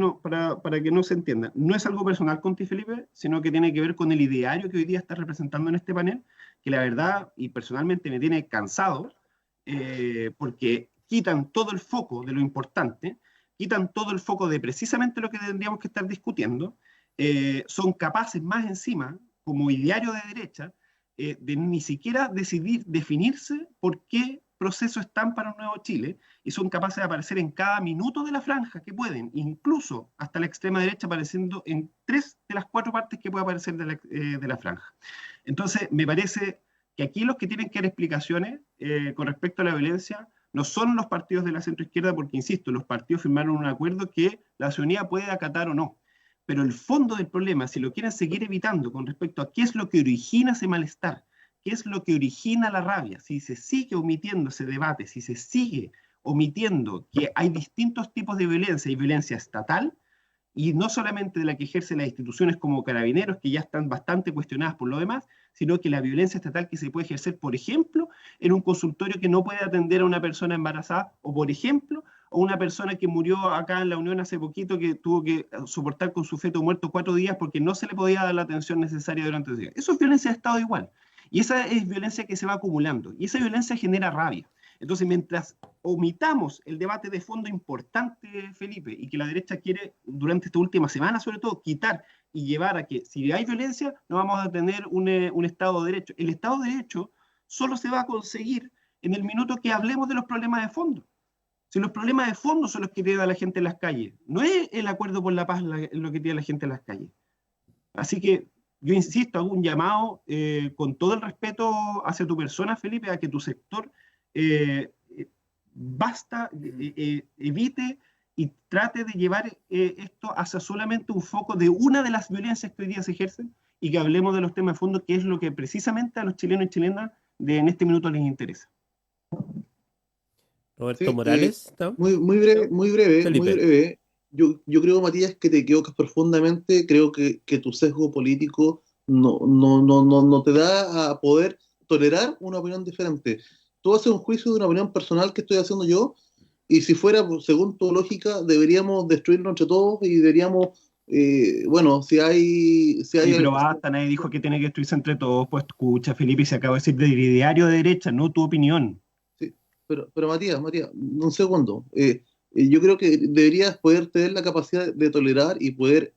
no se entienda. No es algo personal con ti, Felipe, sino que tiene que ver con el ideario que hoy día estás representando en este panel, que la verdad, y personalmente me tiene cansado, porque quitan todo el foco de lo importante, quitan todo el foco de precisamente lo que tendríamos que estar discutiendo, son capaces más encima, como ideario de derecha, de ni siquiera definirse por qué proceso están para un nuevo Chile, y son capaces de aparecer en cada minuto de la franja que pueden, incluso hasta la extrema derecha apareciendo en 3 de las 4 partes que puede aparecer de la franja. Entonces, me parece que aquí los que tienen que dar explicaciones con respecto a la violencia no son los partidos de la centroizquierda, porque, insisto, los partidos firmaron un acuerdo que la ciudadanía puede acatar o no. Pero el fondo del problema, si lo quieren seguir evitando con respecto a qué es lo que origina ese malestar, qué es lo que origina la rabia, si se sigue omitiendo ese debate, si se sigue omitiendo que hay distintos tipos de violencia, hay violencia estatal, y no solamente de la que ejercen las instituciones como Carabineros, que ya están bastante cuestionadas por lo demás, sino que la violencia estatal que se puede ejercer, por ejemplo, en un consultorio que no puede atender a una persona embarazada, o por ejemplo, a una persona que murió acá en la Unión hace poquito, que tuvo que soportar con su feto muerto 4 días porque no se le podía dar la atención necesaria durante los días. Eso es violencia de Estado igual. Y esa es violencia que se va acumulando. Y esa violencia genera rabia. Entonces, mientras omitamos el debate de fondo importante, Felipe, y que la derecha quiere, durante esta última semana sobre todo, quitar y llevar a que si hay violencia, no vamos a tener un Estado de Derecho. El Estado de Derecho solo se va a conseguir en el minuto que hablemos de los problemas de fondo. Si los problemas de fondo son los que tiene a la gente en las calles, no es el acuerdo por la paz lo que tiene a la gente en las calles. Así que yo insisto, hago un llamado con todo el respeto hacia tu persona, Felipe, a que tu sector evite y trate de llevar esto hacia solamente un foco de una de las violencias que hoy día se ejercen y que hablemos de los temas de fondo, que es lo que precisamente a los chilenos y chilenas en este minuto les interesa. Roberto Morales. Muy breve. Yo creo, Matías, que te equivocas profundamente. Creo que tu sesgo político no te da a poder tolerar una opinión diferente. Tú haces un juicio de una opinión personal que estoy haciendo yo, y si fuera según tu lógica, deberíamos destruirnos entre todos y deberíamos, si hay... Pero basta, nadie dijo que tiene que destruirse entre todos. Pues escucha, Felipe, se acaba de decir de diario de derecha, no tu opinión. Sí, pero Matías, un segundo. Yo creo que deberías poder tener la capacidad de tolerar y poder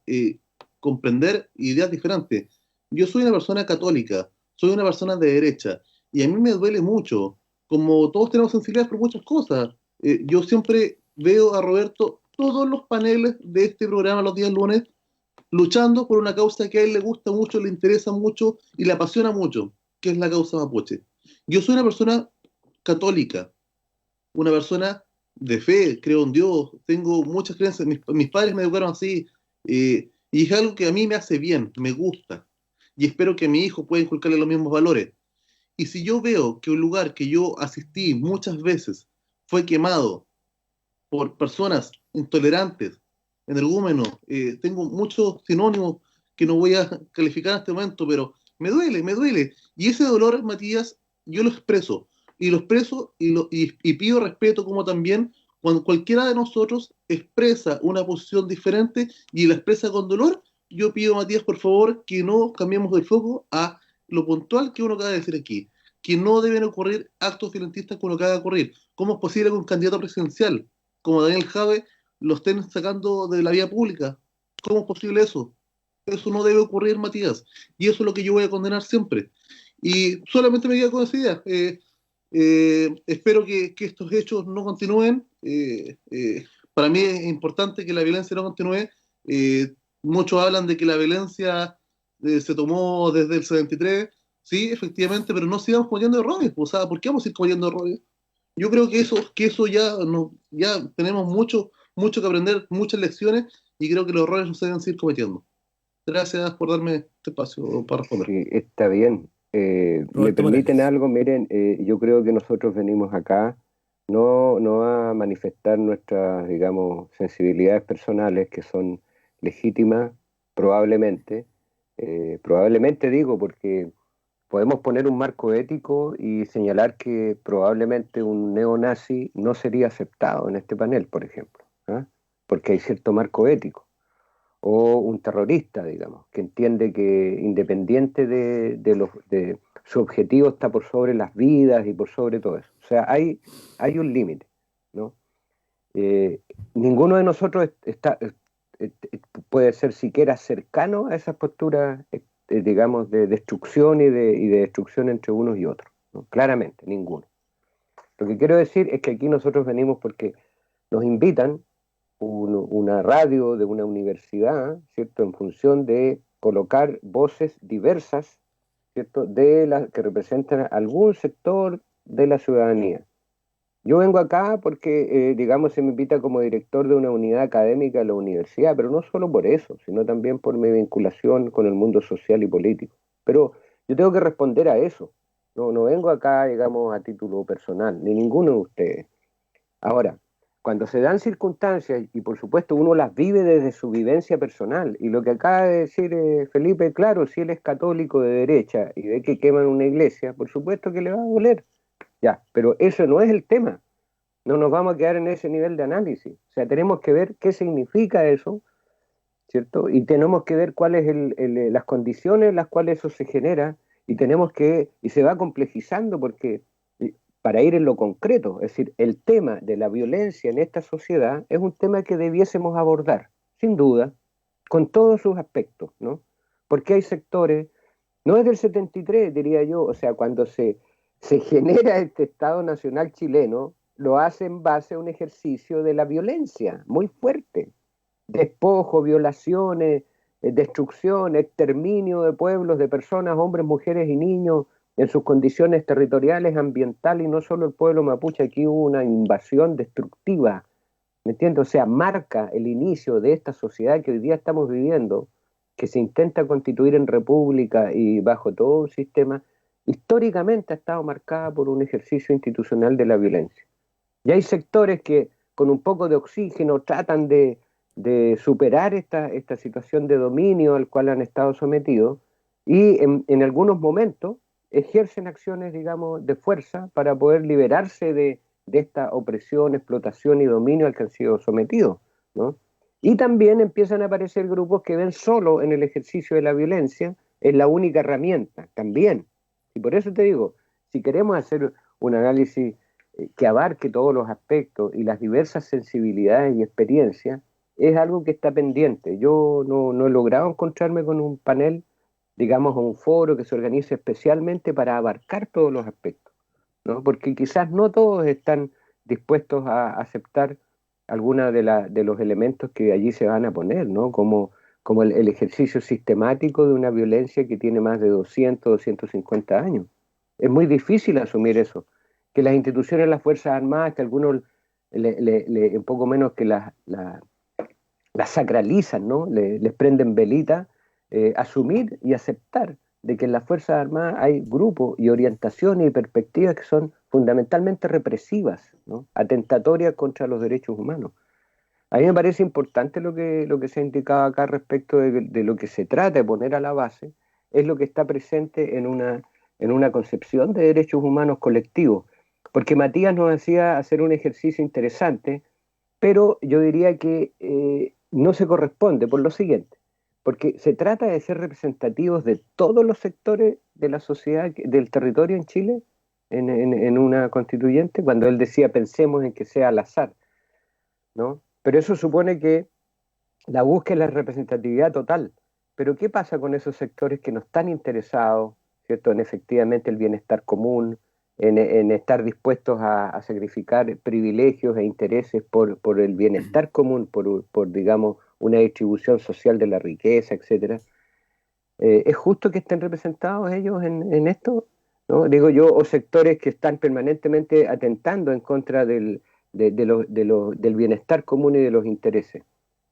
comprender ideas diferentes. Yo soy una persona católica, soy una persona de derecha, y a mí me duele mucho, como todos tenemos sensibilidad por muchas cosas. Yo siempre veo a Roberto todos los paneles de este programa los días lunes luchando por una causa que a él le gusta mucho, le interesa mucho y le apasiona mucho, que es la causa mapuche. Yo soy una persona católica, una persona de fe, creo en Dios, tengo muchas creencias, mis padres me educaron así, y es algo que a mí me hace bien, me gusta, y espero que a mi hijo pueda inculcarle los mismos valores. Y si yo veo que un lugar que yo asistí muchas veces fue quemado por personas intolerantes, energúmenos, tengo muchos sinónimos que no voy a calificar en este momento, pero me duele. Y ese dolor, Matías, yo lo expreso. Y lo expreso y pido respeto, como también cuando cualquiera de nosotros expresa una posición diferente y la expresa con dolor, yo pido, Matías, por favor, que no cambiemos de foco a lo puntual que uno acaba de decir aquí, que no deben ocurrir actos violentistas con lo que haga ocurrir. ¿Cómo es posible que un candidato presidencial como Daniel Jadwe lo estén sacando de la vía pública? ¿Cómo es posible eso? Eso no debe ocurrir, Matías, y eso es lo que yo voy a condenar siempre. Y solamente me queda con esa idea. Espero que estos hechos no continúen. Para mí es importante que la violencia no continúe. Muchos hablan de que la violencia se tomó desde el 73, sí, efectivamente, pero no sigamos cometiendo errores. O sea, ¿por qué vamos a ir cometiendo errores? Yo creo que eso ya tenemos mucho que aprender, muchas lecciones, y creo que los errores no se deben seguir cometiendo. Gracias por darme este espacio para responder. Sí, está bien. ¿Me permiten algo? Miren, yo creo que nosotros venimos acá no a manifestar nuestras, digamos, sensibilidades personales, que son legítimas, probablemente digo, porque podemos poner un marco ético y señalar que probablemente un neonazi no sería aceptado en este panel, por ejemplo, ¿ah? Porque hay cierto marco ético. O un terrorista, digamos, que entiende que independiente de su objetivo está por sobre las vidas y por sobre todo eso. O sea, hay un límite, ¿no? Ninguno de nosotros puede ser siquiera cercano a esas posturas, digamos, de destrucción y de destrucción entre unos y otros, ¿no? Claramente, ninguno. Lo que quiero decir es que aquí nosotros venimos porque nos invitan una radio de una universidad, ¿cierto?, en función de colocar voces diversas, ¿cierto?, que representan algún sector de la ciudadanía. Yo vengo acá porque, digamos, se me invita como director de una unidad académica de la universidad, pero no solo por eso, sino también por mi vinculación con el mundo social y político. Pero yo tengo que responder a eso. No vengo acá, digamos, a título personal, ni ninguno de ustedes. Ahora, cuando se dan circunstancias, y por supuesto uno las vive desde su vivencia personal, y lo que acaba de decir Felipe, claro, si él es católico de derecha y ve que queman una iglesia, por supuesto que le va a doler. Ya, pero eso no es el tema. No nos vamos a quedar en ese nivel de análisis. O sea, tenemos que ver qué significa eso, ¿cierto? Y tenemos que ver cuáles las condiciones en las cuales eso se genera, y se va complejizando porque, para ir en lo concreto, es decir, el tema de la violencia en esta sociedad es un tema que debiésemos abordar, sin duda, con todos sus aspectos, ¿no? Porque hay sectores, no es del 73, diría yo, o sea, cuando se genera este Estado Nacional chileno, lo hace en base a un ejercicio de la violencia muy fuerte, despojo, violaciones, destrucción, exterminio de pueblos, de personas, hombres, mujeres y niños, en sus condiciones territoriales, ambientales, y no solo el pueblo mapuche, aquí hubo una invasión destructiva, ¿me entiendes? O sea, marca el inicio de esta sociedad que hoy día estamos viviendo, que se intenta constituir en república y bajo todo un sistema, históricamente ha estado marcada por un ejercicio institucional de la violencia. Y hay sectores que con un poco de oxígeno tratan de superar esta situación de dominio al cual han estado sometidos, y en algunos momentos ejercen acciones, digamos, de fuerza para poder liberarse de esta opresión, explotación y dominio al que han sido sometidos, ¿no? Y también empiezan a aparecer grupos que ven solo en el ejercicio de la violencia es la única herramienta, también. Y por eso te digo, si queremos hacer un análisis que abarque todos los aspectos y las diversas sensibilidades y experiencias, es algo que está pendiente. Yo no he logrado encontrarme con un panel, digamos, un foro que se organice especialmente para abarcar todos los aspectos, ¿no? Porque quizás no todos están dispuestos a aceptar alguna de los elementos que allí se van a poner, ¿no? Como el ejercicio sistemático de una violencia que tiene más de 250 años. Es muy difícil asumir eso, que las instituciones, las Fuerzas Armadas, que algunos un poco menos que las sacralizan, ¿no? Les prenden velita, asumir y aceptar de que en las Fuerzas Armadas hay grupos y orientaciones y perspectivas que son fundamentalmente represivas, ¿no? Atentatorias contra los derechos humanos. A mí me parece importante lo que se ha indicado acá respecto de lo que se trata de poner a la base, es lo que está presente en una concepción de derechos humanos colectivos. Porque Matías nos hacía hacer un ejercicio interesante, pero yo diría que no se corresponde por lo siguiente. porque se trata de ser representativos de todos los sectores de la sociedad, del territorio en Chile, en una constituyente, cuando él decía pensemos en que sea al azar, ¿no? Pero eso supone que la búsqueda es la representatividad total. Pero ¿qué pasa con esos sectores que no están interesados, ¿cierto?, en efectivamente el bienestar común, en estar dispuestos a sacrificar privilegios e intereses por el bienestar común, por digamos, una distribución social de la riqueza, etcétera? ¿Es justo que estén representados ellos en esto? ¿No? Digo yo, o sectores que están permanentemente atentando en contra del bienestar común y de los intereses,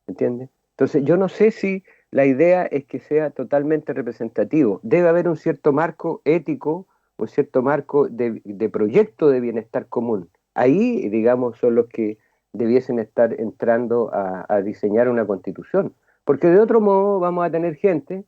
¿entiendes? Entonces yo no sé si la idea es que sea totalmente representativo. Debe haber un cierto marco ético, un cierto marco de proyecto de bienestar común. Ahí, digamos, son los que debiesen estar entrando a diseñar una constitución. Porque de otro modo vamos a tener gente,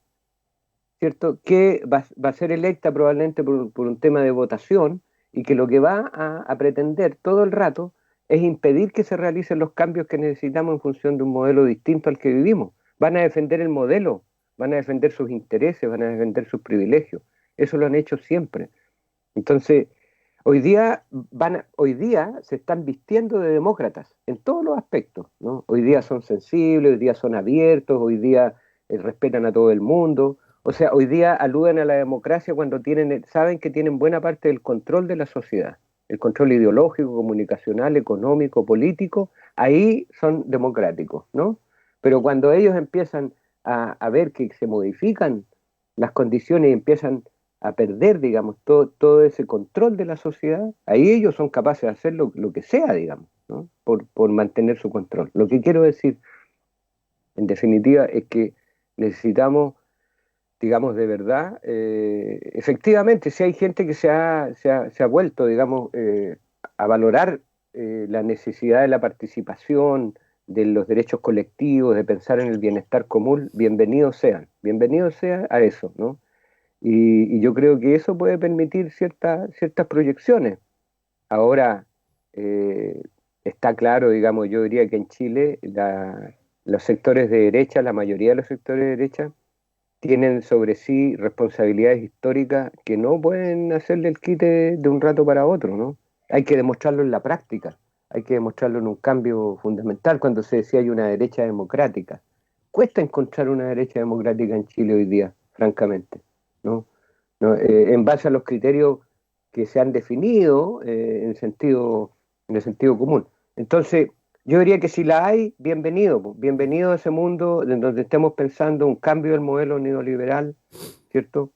¿cierto?, que va a ser electa probablemente por un tema de votación y que lo que va a pretender todo el rato es impedir que se realicen los cambios que necesitamos en función de un modelo distinto al que vivimos. Van a defender el modelo, van a defender sus intereses, van a defender sus privilegios. Eso lo han hecho siempre. Entonces, hoy día se están vistiendo de demócratas en todos los aspectos, ¿no? Hoy día son sensibles, hoy día son abiertos, hoy día respetan a todo el mundo. O sea, hoy día aluden a la democracia cuando saben que tienen buena parte del control de la sociedad, el control ideológico, comunicacional, económico, político. Ahí son democráticos, ¿no? Pero cuando ellos empiezan a ver que se modifican las condiciones y empiezan a perder, digamos, todo ese control de la sociedad, ahí ellos son capaces de hacer lo que sea, digamos, ¿no? Por mantener su control. Lo que quiero decir, en definitiva, es que necesitamos, digamos, de verdad, efectivamente, si hay gente que se ha vuelto, digamos, a valorar la necesidad de la participación, de los derechos colectivos, de pensar en el bienestar común, bienvenidos sea a eso, ¿no? Y yo creo que eso puede permitir ciertas proyecciones. Ahora, está claro, digamos, yo diría que en Chile los sectores de derecha, la mayoría de los sectores de derecha, tienen sobre sí responsabilidades históricas que no pueden hacerle el quite de un rato para otro, ¿no? Hay que demostrarlo en la práctica, hay que demostrarlo en un cambio fundamental. Cuando se decía hay una derecha democrática, cuesta encontrar una derecha democrática en Chile hoy día, francamente, ¿no? En base a los criterios que se han definido en el sentido común. Entonces, yo diría que si la hay, bienvenido a ese mundo en donde estemos pensando un cambio del modelo neoliberal, ¿cierto?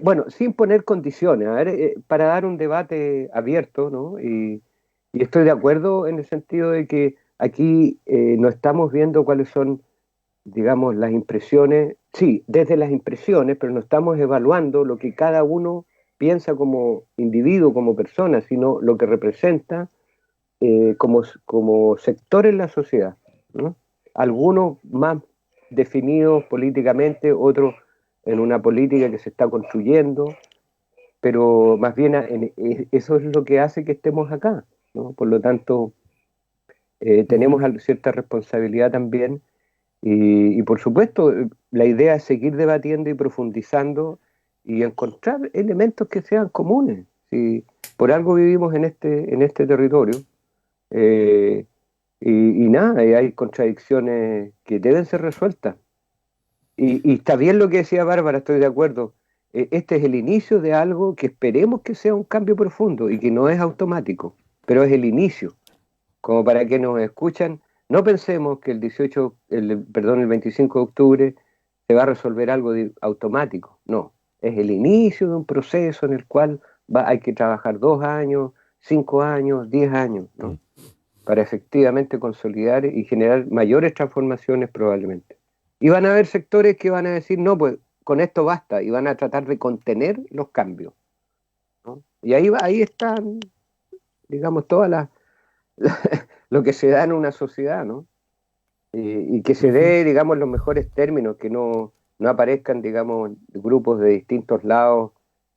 Bueno, sin poner condiciones, a ver, para dar un debate abierto, ¿no? Y estoy de acuerdo en el sentido de que aquí no estamos viendo cuáles son, digamos, las impresiones, sí, desde las impresiones, pero no estamos evaluando lo que cada uno piensa como individuo, como persona, sino lo que representa como sector en la sociedad, ¿no? Algunos más definidos políticamente, otros en una política que se está construyendo, pero más bien eso es lo que hace que estemos acá, ¿no? Por lo tanto, tenemos cierta responsabilidad también y por supuesto la idea es seguir debatiendo y profundizando y encontrar elementos que sean comunes. Si por algo vivimos en este territorio, y nada, hay contradicciones que deben ser resueltas. Y está bien lo que decía Bárbara, estoy de acuerdo. Este es el inicio de algo que esperemos que sea un cambio profundo y que no es automático, pero es el inicio. Como para que nos escuchan, no pensemos que el 25 de octubre se va a resolver algo automático. No, es el inicio de un proceso en el cual hay que trabajar 2 años, 5 años, 10 años, ¿no? Para efectivamente consolidar y generar mayores transformaciones probablemente. Y van a haber sectores que van a decir, no, pues con esto basta, y van a tratar de contener los cambios, ¿no? Y ahí están, digamos, todas lo que se da en una sociedad, ¿no? Y que se dé, digamos, los mejores términos, que no aparezcan, digamos, grupos de distintos lados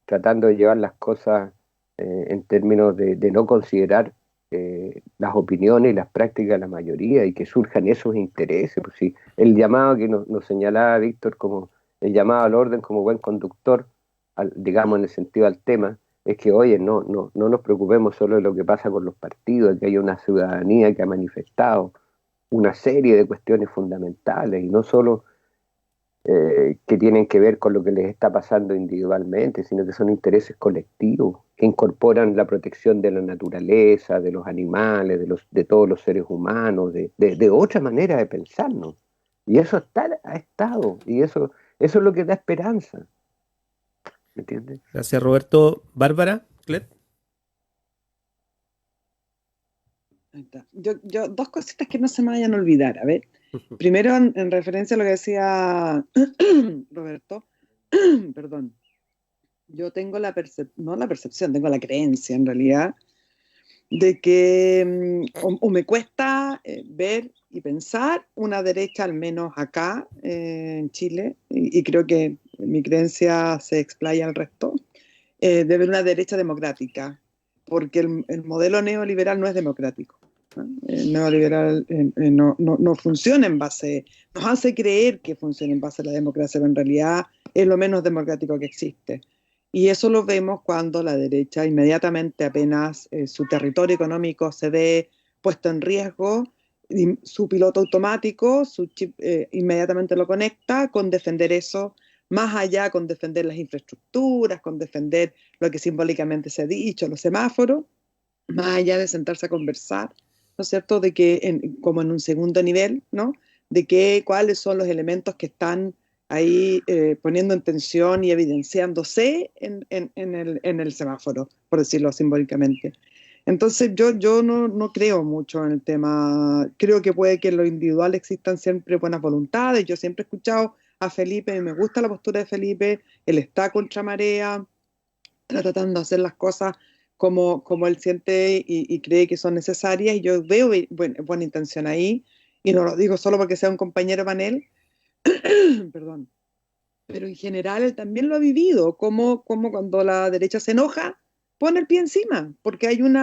tratando de llevar las cosas en términos de no considerar las opiniones y las prácticas de la mayoría y que surjan esos intereses. Pues sí, el llamado que nos señalaba Víctor como el llamado al orden como buen conductor, digamos en el sentido al tema, es que, oye, no nos preocupemos solo de lo que pasa con los partidos, de que hay una ciudadanía que ha manifestado una serie de cuestiones fundamentales y no solo que tienen que ver con lo que les está pasando individualmente, sino que son intereses colectivos que incorporan la protección de la naturaleza, de los animales, de todos los seres humanos, de otra manera de pensarnos. Y eso ha estado, y eso es lo que da esperanza. ¿Me entiendes? Gracias, Roberto. Bárbara, Clet. Ahí está. Yo dos cositas que no se me vayan a olvidar. A ver, primero en referencia a lo que decía Roberto, perdón, yo tengo no la percepción, tengo la creencia en realidad de que o me cuesta ver y pensar una derecha, al menos acá en Chile, y creo que mi creencia se explaya al resto, de ver una derecha democrática, porque el modelo neoliberal no es democrático. El neoliberal no funciona en base, nos hace creer que funciona en base a la democracia, pero en realidad es lo menos democrático que existe. Y eso lo vemos cuando la derecha inmediatamente apenas su territorio económico se ve puesto en riesgo, su piloto automático, su chip inmediatamente lo conecta con defender eso, más allá con defender las infraestructuras, con defender lo que simbólicamente se ha dicho, los semáforos, más allá de sentarse a conversar, ¿no es cierto?, de que como en un segundo nivel, ¿no?, de cuáles son los elementos que están ahí poniendo en tensión y evidenciándose en el semáforo, por decirlo simbólicamente. Entonces yo no creo mucho en el tema. Creo que puede que en lo individual existan siempre buenas voluntades. Yo siempre he escuchado a Felipe y me gusta la postura de Felipe. Él está contra marea, está tratando de hacer las cosas como él siente y cree que son necesarias, y yo veo buena intención ahí, y no lo digo solo porque sea un compañero de panel, perdón, pero en general él también lo ha vivido, como cuando la derecha se enoja, pone el pie encima, porque hay un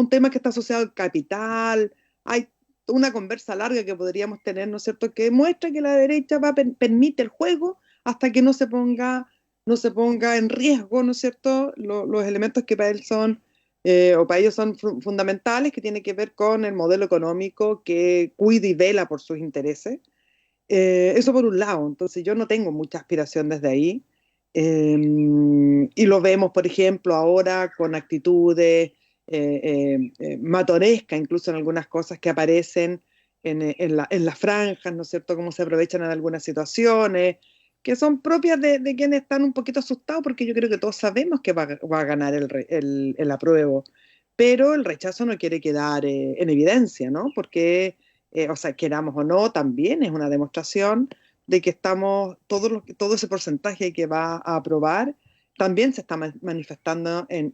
tema que está asociado al capital, hay una conversa larga que podríamos tener, ¿no es cierto?, que muestra que la derecha permite el juego hasta que no se ponga en riesgo, ¿no es cierto?, los elementos que para él son, o para ellos son fundamentales, que tiene que ver con el modelo económico que cuida y vela por sus intereses. Eso por un lado. Entonces yo no tengo mucha aspiración desde ahí, y lo vemos, por ejemplo, ahora con actitudes matonescas, incluso en algunas cosas que aparecen en las franjas, ¿no es cierto?, cómo se aprovechan en algunas situaciones, que son propias de quienes están un poquito asustados, porque yo creo que todos sabemos que va a ganar el apruebo, pero el rechazo no quiere quedar en evidencia, ¿no? Porque, o sea, queramos o no, también es una demostración de que estamos, todo ese porcentaje que va a aprobar, también se está manifestando en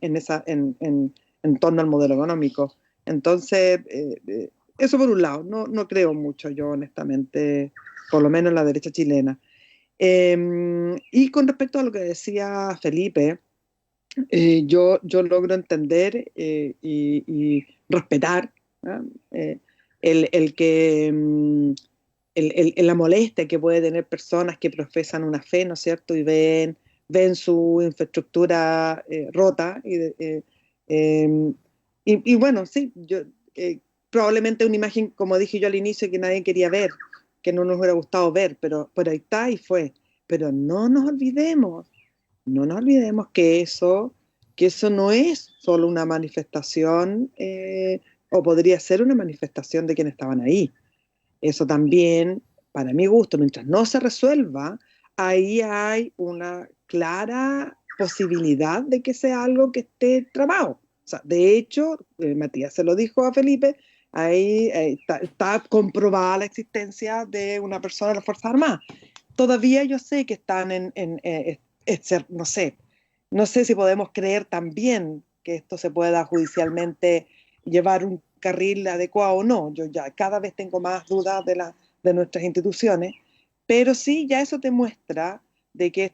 torno al modelo económico. Entonces, eso por un lado, no creo mucho yo, honestamente, por lo menos en la derecha chilena. Y con respecto a lo que decía Felipe, yo logro entender y respetar, ¿no?, la molestia que puede tener personas que profesan una fe, ¿no es cierto?, y ven su infraestructura rota, y bueno, sí, probablemente una imagen, como dije yo al inicio, que nadie quería ver, que no nos hubiera gustado ver, pero ahí está y fue. Pero no nos olvidemos que eso no es solo una manifestación, o podría ser una manifestación de quienes estaban ahí. Eso también, para mi gusto, mientras no se resuelva, ahí hay una clara posibilidad de que sea algo que esté trabado. O sea, de hecho, Matías se lo dijo a Felipe, ahí está comprobada la existencia de una persona de las Fuerzas Armadas. Todavía yo sé que están no sé si podemos creer también que esto se pueda judicialmente llevar un carril adecuado o no. Yo ya cada vez tengo más dudas de nuestras instituciones, pero sí, ya eso te muestra de que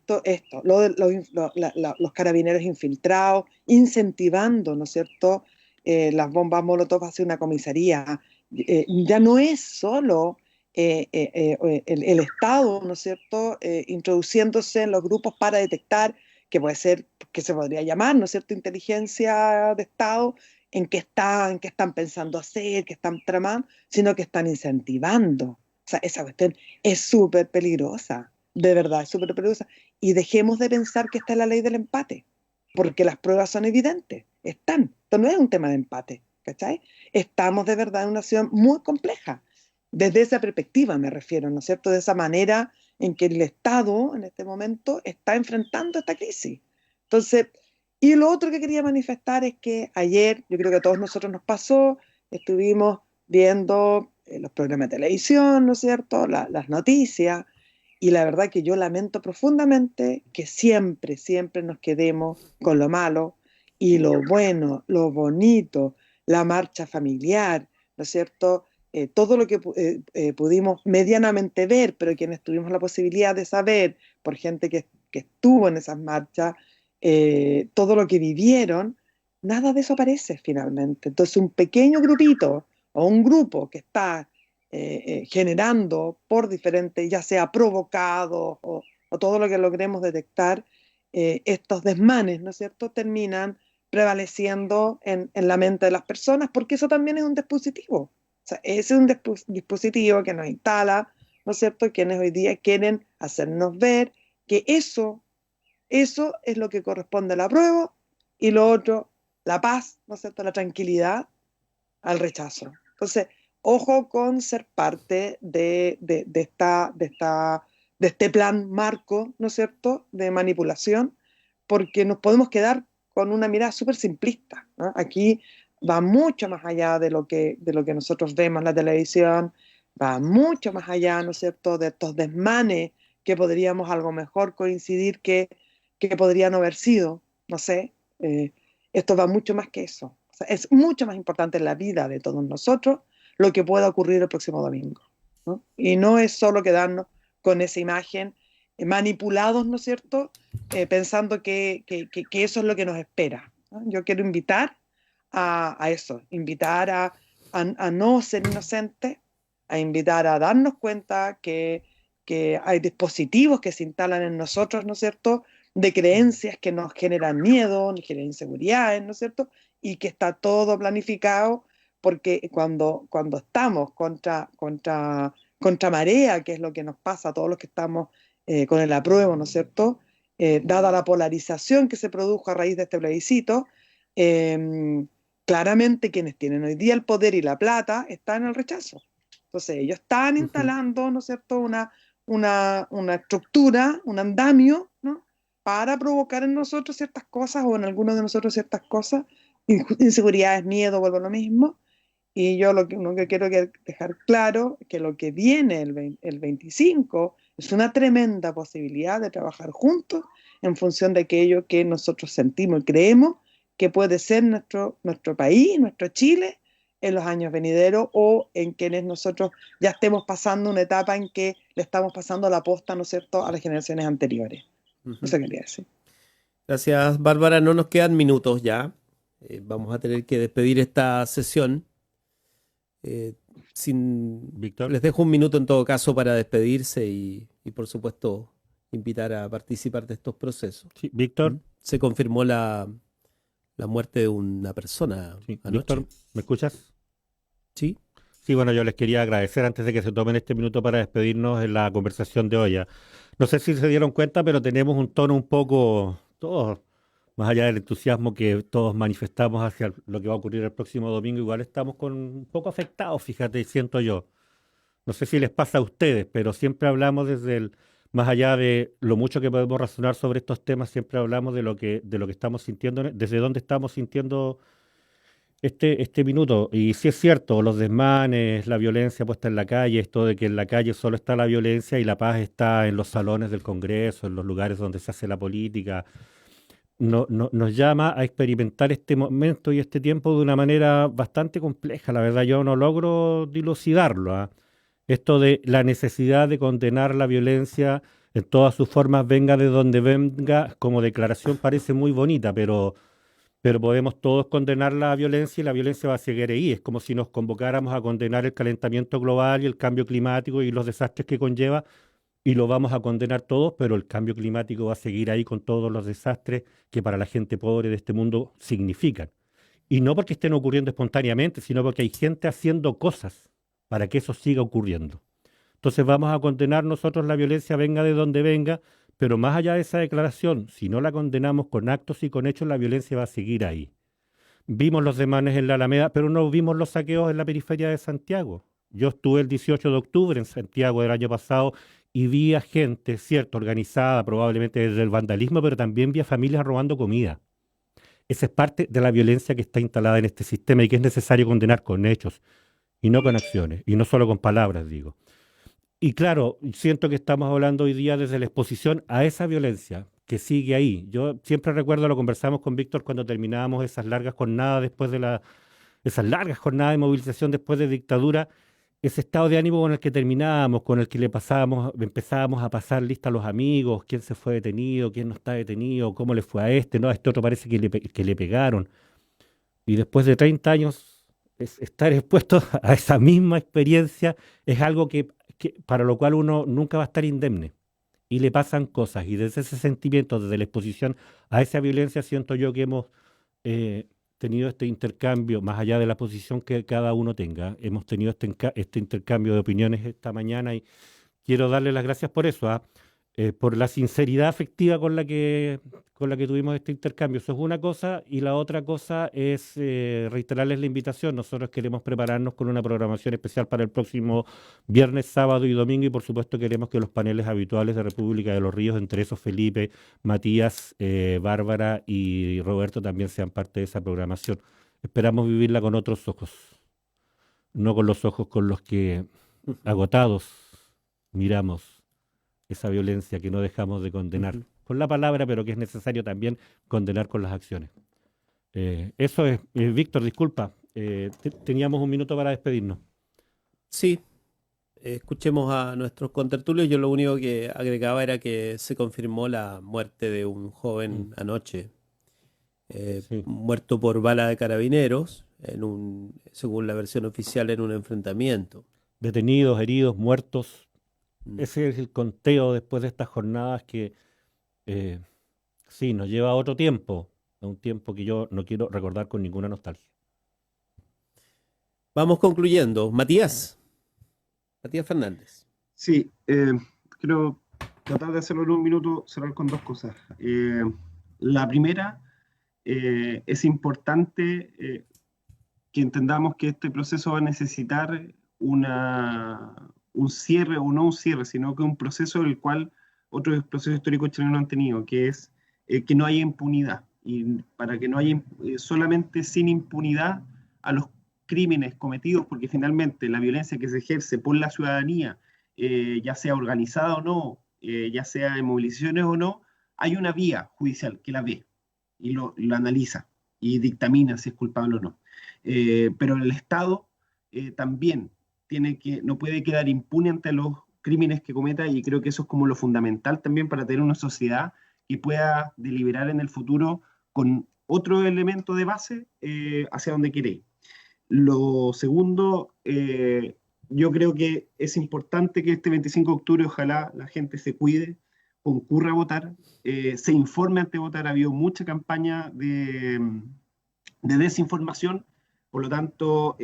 los carabineros infiltrados, incentivando, ¿no es cierto?, las bombas Molotov hacia una comisaría. Ya no es solo el Estado, ¿no es cierto?, introduciéndose en los grupos para detectar, que puede ser, que se podría llamar, ¿no es cierto?, inteligencia de Estado, en qué están pensando hacer, qué están tramando, sino que están incentivando. O sea, esa cuestión es súper peligrosa, de verdad, es súper peligrosa. Y dejemos de pensar que está es la ley del empate, porque las pruebas son evidentes, están. Esto no es un tema de empate, ¿cachai? Estamos de verdad en una situación muy compleja. Desde esa perspectiva me refiero, ¿no es cierto?, de esa manera en que el Estado en este momento está enfrentando esta crisis. Entonces, y lo otro que quería manifestar es que ayer, yo creo que a todos nosotros nos pasó, estuvimos viendo los programas de televisión, ¿no es cierto?, las noticias, y la verdad que yo lamento profundamente que siempre, siempre nos quedemos con lo malo y lo bueno, lo bonito, la marcha familiar, ¿no es cierto?, todo lo que pudimos medianamente ver, pero quienes tuvimos la posibilidad de saber por gente que estuvo en esas marchas, todo lo que vivieron, nada de eso aparece finalmente. Entonces un pequeño grupito o un grupo que está generando por diferentes, ya sea provocados o todo lo que logremos detectar, estos desmanes, ¿no es cierto?, terminan prevaleciendo en la mente de las personas, porque eso también es un dispositivo. O sea, ese es un dispositivo que nos instala, ¿no es cierto?, quienes hoy día quieren hacernos ver que eso es lo que corresponde al apruebo, y lo otro, la paz, ¿no es cierto?, la tranquilidad, al rechazo. Entonces, ojo con ser parte de este plan marco, ¿no es cierto?, de manipulación, porque nos podemos quedar con una mirada súper simplista, ¿no? Aquí va mucho más allá de lo que nosotros vemos en la televisión, va mucho más allá, ¿no es cierto?, de estos desmanes que podríamos a lo mejor coincidir que podrían haber sido, no sé, esto va mucho más que eso. O sea, es mucho más importante en la vida de todos nosotros lo que pueda ocurrir el próximo domingo, ¿no? Y no es solo quedarnos con esa imagen, manipulados, ¿no es cierto?, pensando que eso es lo que nos espera, ¿no? Yo quiero invitar a eso, invitar a no ser inocentes, a invitar a darnos cuenta que hay dispositivos que se instalan en nosotros, ¿no es cierto?, de creencias que nos generan miedo, nos generan inseguridades, ¿no es cierto?, y que está todo planificado, porque cuando estamos contra marea, que es lo que nos pasa a todos los que estamos con el apruebo, ¿no es cierto?, dada la polarización que se produjo a raíz de este plebiscito, claramente quienes tienen hoy día el poder y la plata están en el rechazo. Entonces ellos están instalando, ¿no es cierto?, una estructura, un andamio, ¿no?, para provocar en nosotros ciertas cosas, o en algunos de nosotros ciertas cosas, inseguridades, miedo, vuelvo a lo mismo. Y yo lo que quiero dejar claro es que lo que viene el 25 es una tremenda posibilidad de trabajar juntos en función de aquello que nosotros sentimos y creemos que puede ser nuestro país, nuestro Chile, en los años venideros, o en quienes nosotros ya estemos pasando una etapa en que le estamos pasando la posta, ¿no es cierto?, a las generaciones anteriores. Eso quería decir. Gracias, Bárbara. No nos quedan minutos ya. Vamos a tener que despedir esta sesión. Víctor, les dejo un minuto en todo caso para despedirse y por supuesto invitar a participar de estos procesos. Sí, Víctor. Se confirmó la muerte de una persona anoche. Víctor, ¿me escuchas? Sí. Sí, bueno, yo les quería agradecer antes de que se tomen este minuto para despedirnos en la conversación de hoy. No sé si se dieron cuenta, pero tenemos un tono un poco, todos, más allá del entusiasmo que todos manifestamos hacia lo que va a ocurrir el próximo domingo, igual estamos un poco afectados, fíjate, siento yo. No sé si les pasa a ustedes, pero siempre hablamos más allá de lo mucho que podemos razonar sobre estos temas, siempre hablamos de lo que estamos sintiendo, desde dónde estamos sintiendo este minuto. Y sí es cierto, los desmanes, la violencia puesta en la calle, esto de que en la calle solo está la violencia y la paz está en los salones del Congreso, en los lugares donde se hace la política, nos llama a experimentar este momento y este tiempo de una manera bastante compleja. La verdad, yo no logro dilucidarlo, ¿eh? Esto de la necesidad de condenar la violencia en todas sus formas, venga de donde venga, como declaración parece muy bonita, pero pero podemos todos condenar la violencia y la violencia va a seguir ahí. Es como si nos convocáramos a condenar el calentamiento global y el cambio climático y los desastres que conlleva, y lo vamos a condenar todos, pero el cambio climático va a seguir ahí con todos los desastres que para la gente pobre de este mundo significan. Y no porque estén ocurriendo espontáneamente, sino porque hay gente haciendo cosas para que eso siga ocurriendo. Entonces vamos a condenar nosotros la violencia, venga de donde venga, pero más allá de esa declaración, si no la condenamos con actos y con hechos, la violencia va a seguir ahí. Vimos los desmanes en la Alameda, pero no vimos los saqueos en la periferia de Santiago. Yo estuve el 18 de octubre en Santiago del año pasado y vi a gente, cierto, organizada probablemente desde el vandalismo, pero también vi a familias robando comida. Esa es parte de la violencia que está instalada en este sistema y que es necesario condenar con hechos y no con acciones, y no solo con palabras, digo. Y claro, siento que estamos hablando hoy día desde la exposición a esa violencia que sigue ahí. Yo siempre recuerdo, lo conversamos con Víctor cuando terminábamos esas largas jornadas esas largas jornadas de movilización después de dictadura, ese estado de ánimo con el que terminábamos, con el que empezábamos a pasar lista a los amigos, quién se fue detenido, quién no está detenido, cómo le fue a este, no, a este otro parece que le pegaron. Y después de 30 años, estar expuesto a esa misma experiencia es algo que para lo cual uno nunca va a estar indemne. Y le pasan cosas. Y desde ese sentimiento, desde la exposición a esa violencia, siento yo que hemos tenido este intercambio, más allá de la posición que cada uno tenga, hemos tenido este intercambio de opiniones esta mañana y quiero darle las gracias por eso, por la sinceridad afectiva con la que tuvimos este intercambio. Eso es una cosa, y la otra cosa es reiterarles la invitación. Nosotros queremos prepararnos con una programación especial para el próximo viernes, sábado y domingo, y por supuesto queremos que los paneles habituales de República de los Ríos, entre esos Felipe, Matías, Bárbara y Roberto, también sean parte de esa programación. Esperamos vivirla con otros ojos, no con los ojos con los que agotados miramos esa violencia que no dejamos de condenar con la palabra, pero que es necesario también condenar con las acciones. Eso es. Víctor, disculpa, teníamos un minuto para despedirnos. Sí, escuchemos a nuestros contertulios. Yo lo único que agregaba era que se confirmó la muerte de un joven anoche, muerto por bala de carabineros, según la versión oficial, en un enfrentamiento. Detenidos, heridos, muertos. Ese es el conteo después de estas jornadas que sí, nos lleva a otro tiempo, a un tiempo que yo no quiero recordar con ninguna nostalgia. Vamos concluyendo. Matías Fernández. Sí, quiero tratar de hacerlo en un minuto, cerrar con dos cosas. La primera, es importante que entendamos que este proceso va a necesitar un cierre, o no un cierre, sino que un proceso del cual otros procesos históricos chilenos no han tenido, que es que no haya impunidad. Y para que no haya solamente sin impunidad a los crímenes cometidos, porque finalmente la violencia que se ejerce por la ciudadanía, ya sea organizada o no, ya sea en movilizaciones o no, hay una vía judicial que la ve y lo analiza y dictamina si es culpable o no. Pero el Estado también no puede quedar impune ante los crímenes que cometa, y creo que eso es como lo fundamental también para tener una sociedad que pueda deliberar en el futuro con otro elemento de base hacia donde quiere ir. Lo segundo, yo creo que es importante que este 25 de octubre ojalá la gente se cuide, concurra a votar, se informe antes de votar. Ha habido mucha campaña de desinformación. Por lo tanto,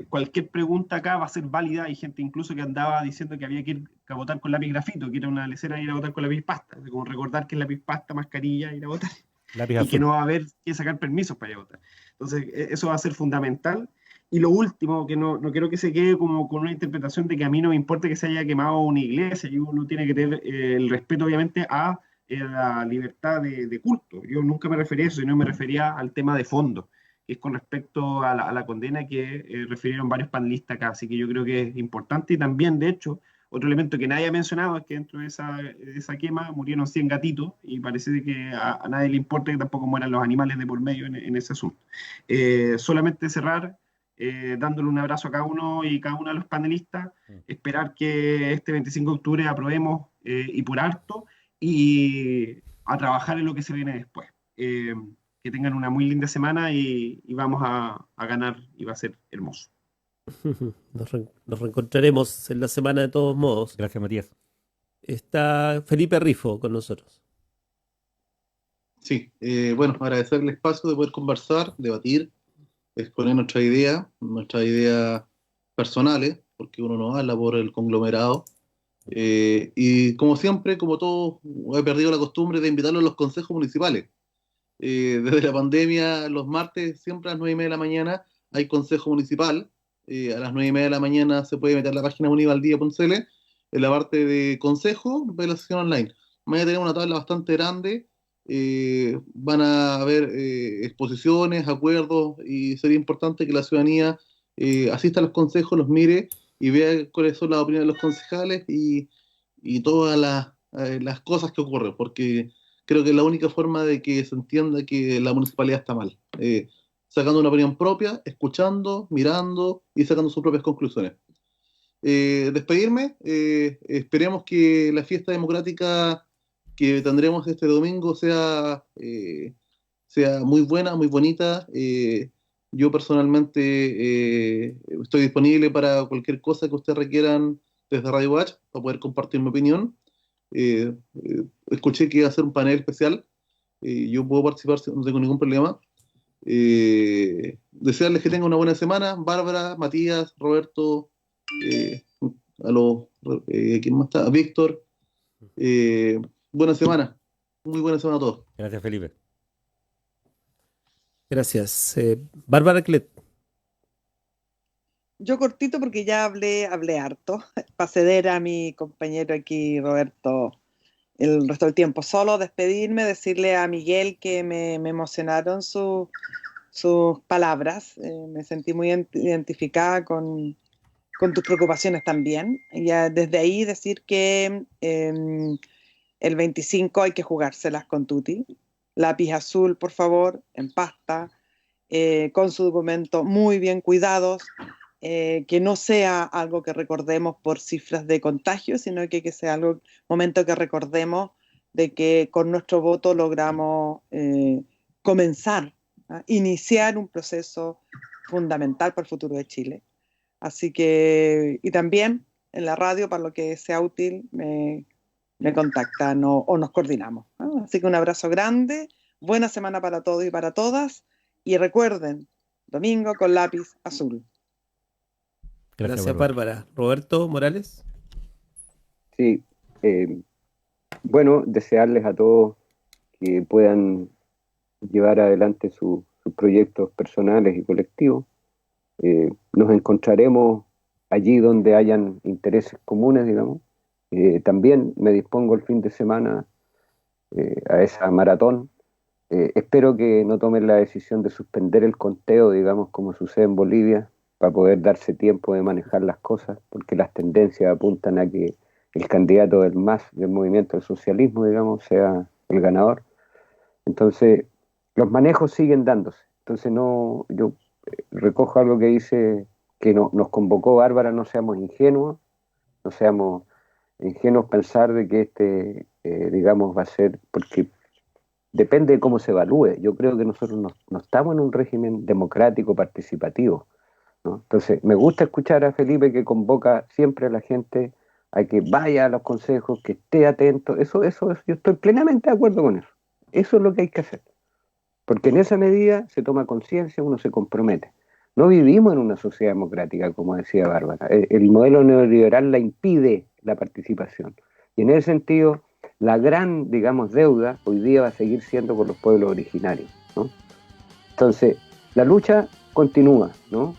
cualquier pregunta acá va a ser válida. Hay gente incluso que andaba diciendo que había que ir a votar con lápiz grafito, que era una lecera ir a votar con lápiz pasta. Como recordar que es lápiz pasta, mascarilla, ir a votar. Y que no va a haber que sacar permisos para ir a votar. Entonces, eso va a ser fundamental. Y lo último, que no quiero que se quede como con una interpretación de que a mí no me importa que se haya quemado una iglesia, y uno tiene que tener el respeto, obviamente, a la libertad de culto. Yo nunca me refería a eso, sino me refería al tema de fondo, que es con respecto a la condena que refirieron varios panelistas acá. Así que yo creo que es importante. Y también, de hecho, otro elemento que nadie ha mencionado es que dentro de esa quema murieron 100 gatitos, y parece que a nadie le importa que tampoco mueran los animales de por medio en ese asunto. Solamente cerrar dándole un abrazo a cada uno y cada uno de los panelistas, esperar que este 25 de octubre aprobemos y por harto, y a trabajar en lo que se viene después. que tengan una muy linda semana y vamos a ganar y va a ser hermoso. Nos reencontraremos en la semana de todos modos. Gracias, Matías. Está Felipe Rifo con nosotros. Sí, bueno, agradecer el espacio de poder conversar, debatir, exponer nuestras ideas personales, porque uno no habla por el conglomerado. Y como siempre, como todos, he perdido la costumbre de invitarlos a los consejos municipales. Desde la pandemia, los martes, siempre a las 9:30 de la mañana, hay consejo municipal. A las 9:30 de la mañana se puede meter en la página univaldía.cl, en la parte de consejo, ve la sesión online. Van a tener una tabla bastante grande, van a haber exposiciones, acuerdos, y sería importante que la ciudadanía asista a los consejos, los mire y vea cuáles son las opiniones de los concejales y todas las cosas que ocurren, porque creo que es la única forma de que se entienda que la municipalidad está mal. Sacando una opinión propia, escuchando, mirando y sacando sus propias conclusiones. Despedirme, esperemos que la fiesta democrática que tendremos este domingo sea muy buena, muy bonita. Yo personalmente estoy disponible para cualquier cosa que ustedes requieran desde Radio Watch para poder compartir mi opinión. Escuché que iba a hacer un panel especial. Yo puedo participar, no tengo ningún problema. Desearles que tengan una buena semana. Bárbara, Matías, Roberto, ¿quién más está? Víctor. Buena semana. Muy buena semana a todos. Gracias, Felipe. Gracias. Bárbara Clet. Yo cortito porque ya hablé harto, para ceder a mi compañero aquí, Roberto, el resto del tiempo. Solo despedirme, decirle a Miguel que me emocionaron sus palabras. Me sentí muy identificada con tus preocupaciones también. Ya desde ahí decir que el 25 hay que jugárselas con Tuti. Lápiz azul, por favor, en pasta, con su documento muy bien cuidados, que no sea algo que recordemos por cifras de contagio, sino que sea algo, momento que recordemos de que con nuestro voto logramos comenzar, iniciar un proceso fundamental para el futuro de Chile. Así que, y también en la radio, para lo que sea útil, me contactan o nos coordinamos. Así que un abrazo grande, buena semana para todos y para todas, y recuerden, domingo con lápiz azul. Gracias, Bárbara. Roberto Morales. Sí, bueno, desearles a todos que puedan llevar adelante sus proyectos personales y colectivos. Nos encontraremos allí donde hayan intereses comunes, digamos. También me dispongo el fin de semana a esa maratón. Espero que no tomen la decisión de suspender el conteo, digamos, como sucede en Bolivia, para poder darse tiempo de manejar las cosas, porque las tendencias apuntan a que el candidato del MAS, del movimiento del socialismo, digamos, sea el ganador. Entonces, los manejos siguen dándose. Entonces, yo recojo algo que dice que nos convocó Bárbara, no seamos ingenuos pensar de que digamos, va a ser, porque depende de cómo se evalúe. Yo creo que nosotros no estamos en un régimen democrático participativo, ¿no? Entonces, me gusta escuchar a Felipe, que convoca siempre a la gente a que vaya a los consejos, que esté atento. Eso, yo estoy plenamente de acuerdo con eso. Eso es lo que hay que hacer. Porque en esa medida se toma conciencia, uno se compromete. No vivimos en una sociedad democrática, como decía Bárbara. El modelo neoliberal la impide la participación. Y en ese sentido, la gran, digamos, deuda hoy día va a seguir siendo con los pueblos originarios, ¿no? Entonces, la lucha continúa, ¿no?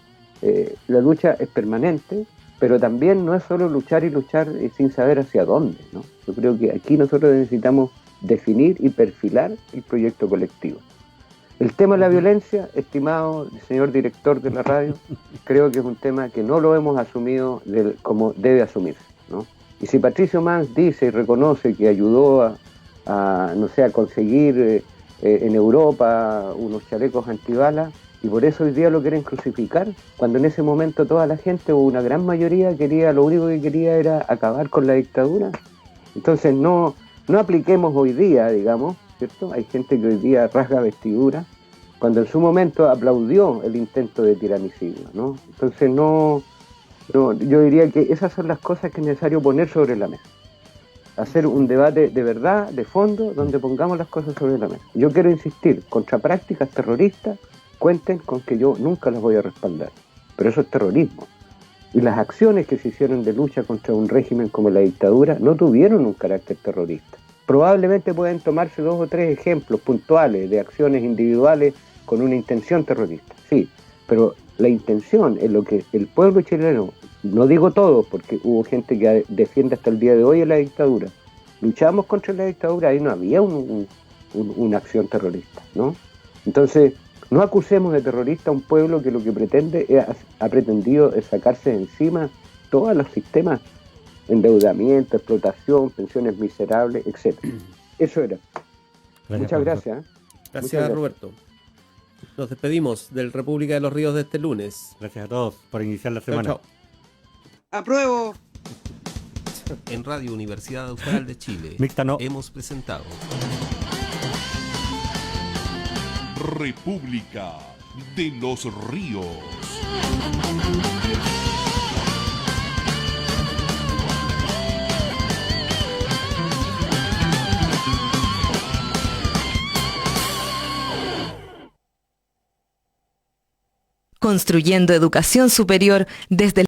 La lucha es permanente, pero también no es solo luchar y luchar sin saber hacia dónde, ¿no? Yo creo que aquí nosotros necesitamos definir y perfilar el proyecto colectivo. El tema de la violencia, estimado señor director de la radio, creo que es un tema que no lo hemos asumido como debe asumirse, ¿no? Y si Patricio Mans dice y reconoce que ayudó a conseguir en Europa unos chalecos antibalas, y por eso hoy día lo quieren crucificar, cuando en ese momento toda la gente, o una gran mayoría, lo único que quería era acabar con la dictadura. Entonces no apliquemos hoy día, digamos, ¿cierto? Hay gente que hoy día rasga vestidura cuando en su momento aplaudió el intento de tiranicidio, ¿no? Entonces yo diría que esas son las cosas que es necesario poner sobre la mesa. Hacer un debate de verdad, de fondo, donde pongamos las cosas sobre la mesa. Yo quiero insistir, contra prácticas terroristas, cuenten con que yo nunca las voy a respaldar. Pero eso es terrorismo. Y las acciones que se hicieron de lucha contra un régimen como la dictadura no tuvieron un carácter terrorista. Probablemente pueden tomarse 2 o 3 ejemplos puntuales de acciones individuales con una intención terrorista, sí, pero la intención es lo que el pueblo chileno, no digo todo, porque hubo gente que defiende hasta el día de hoy a la dictadura, luchamos contra la dictadura, ahí no había una acción terrorista, ¿no? Entonces, no acusemos de terrorista a un pueblo que lo que ha pretendido es sacarse de encima todos los sistemas, endeudamiento, explotación, pensiones miserables, etc. Eso era. Muchas gracias. Gracias, Roberto. Nos despedimos del República de los Ríos de este lunes. Gracias a todos por iniciar la semana. Chao. ¡Apruebo! En Radio Universidad Austral de Chile Mixta no. hemos presentado República de los Ríos. Construyendo educación superior desde el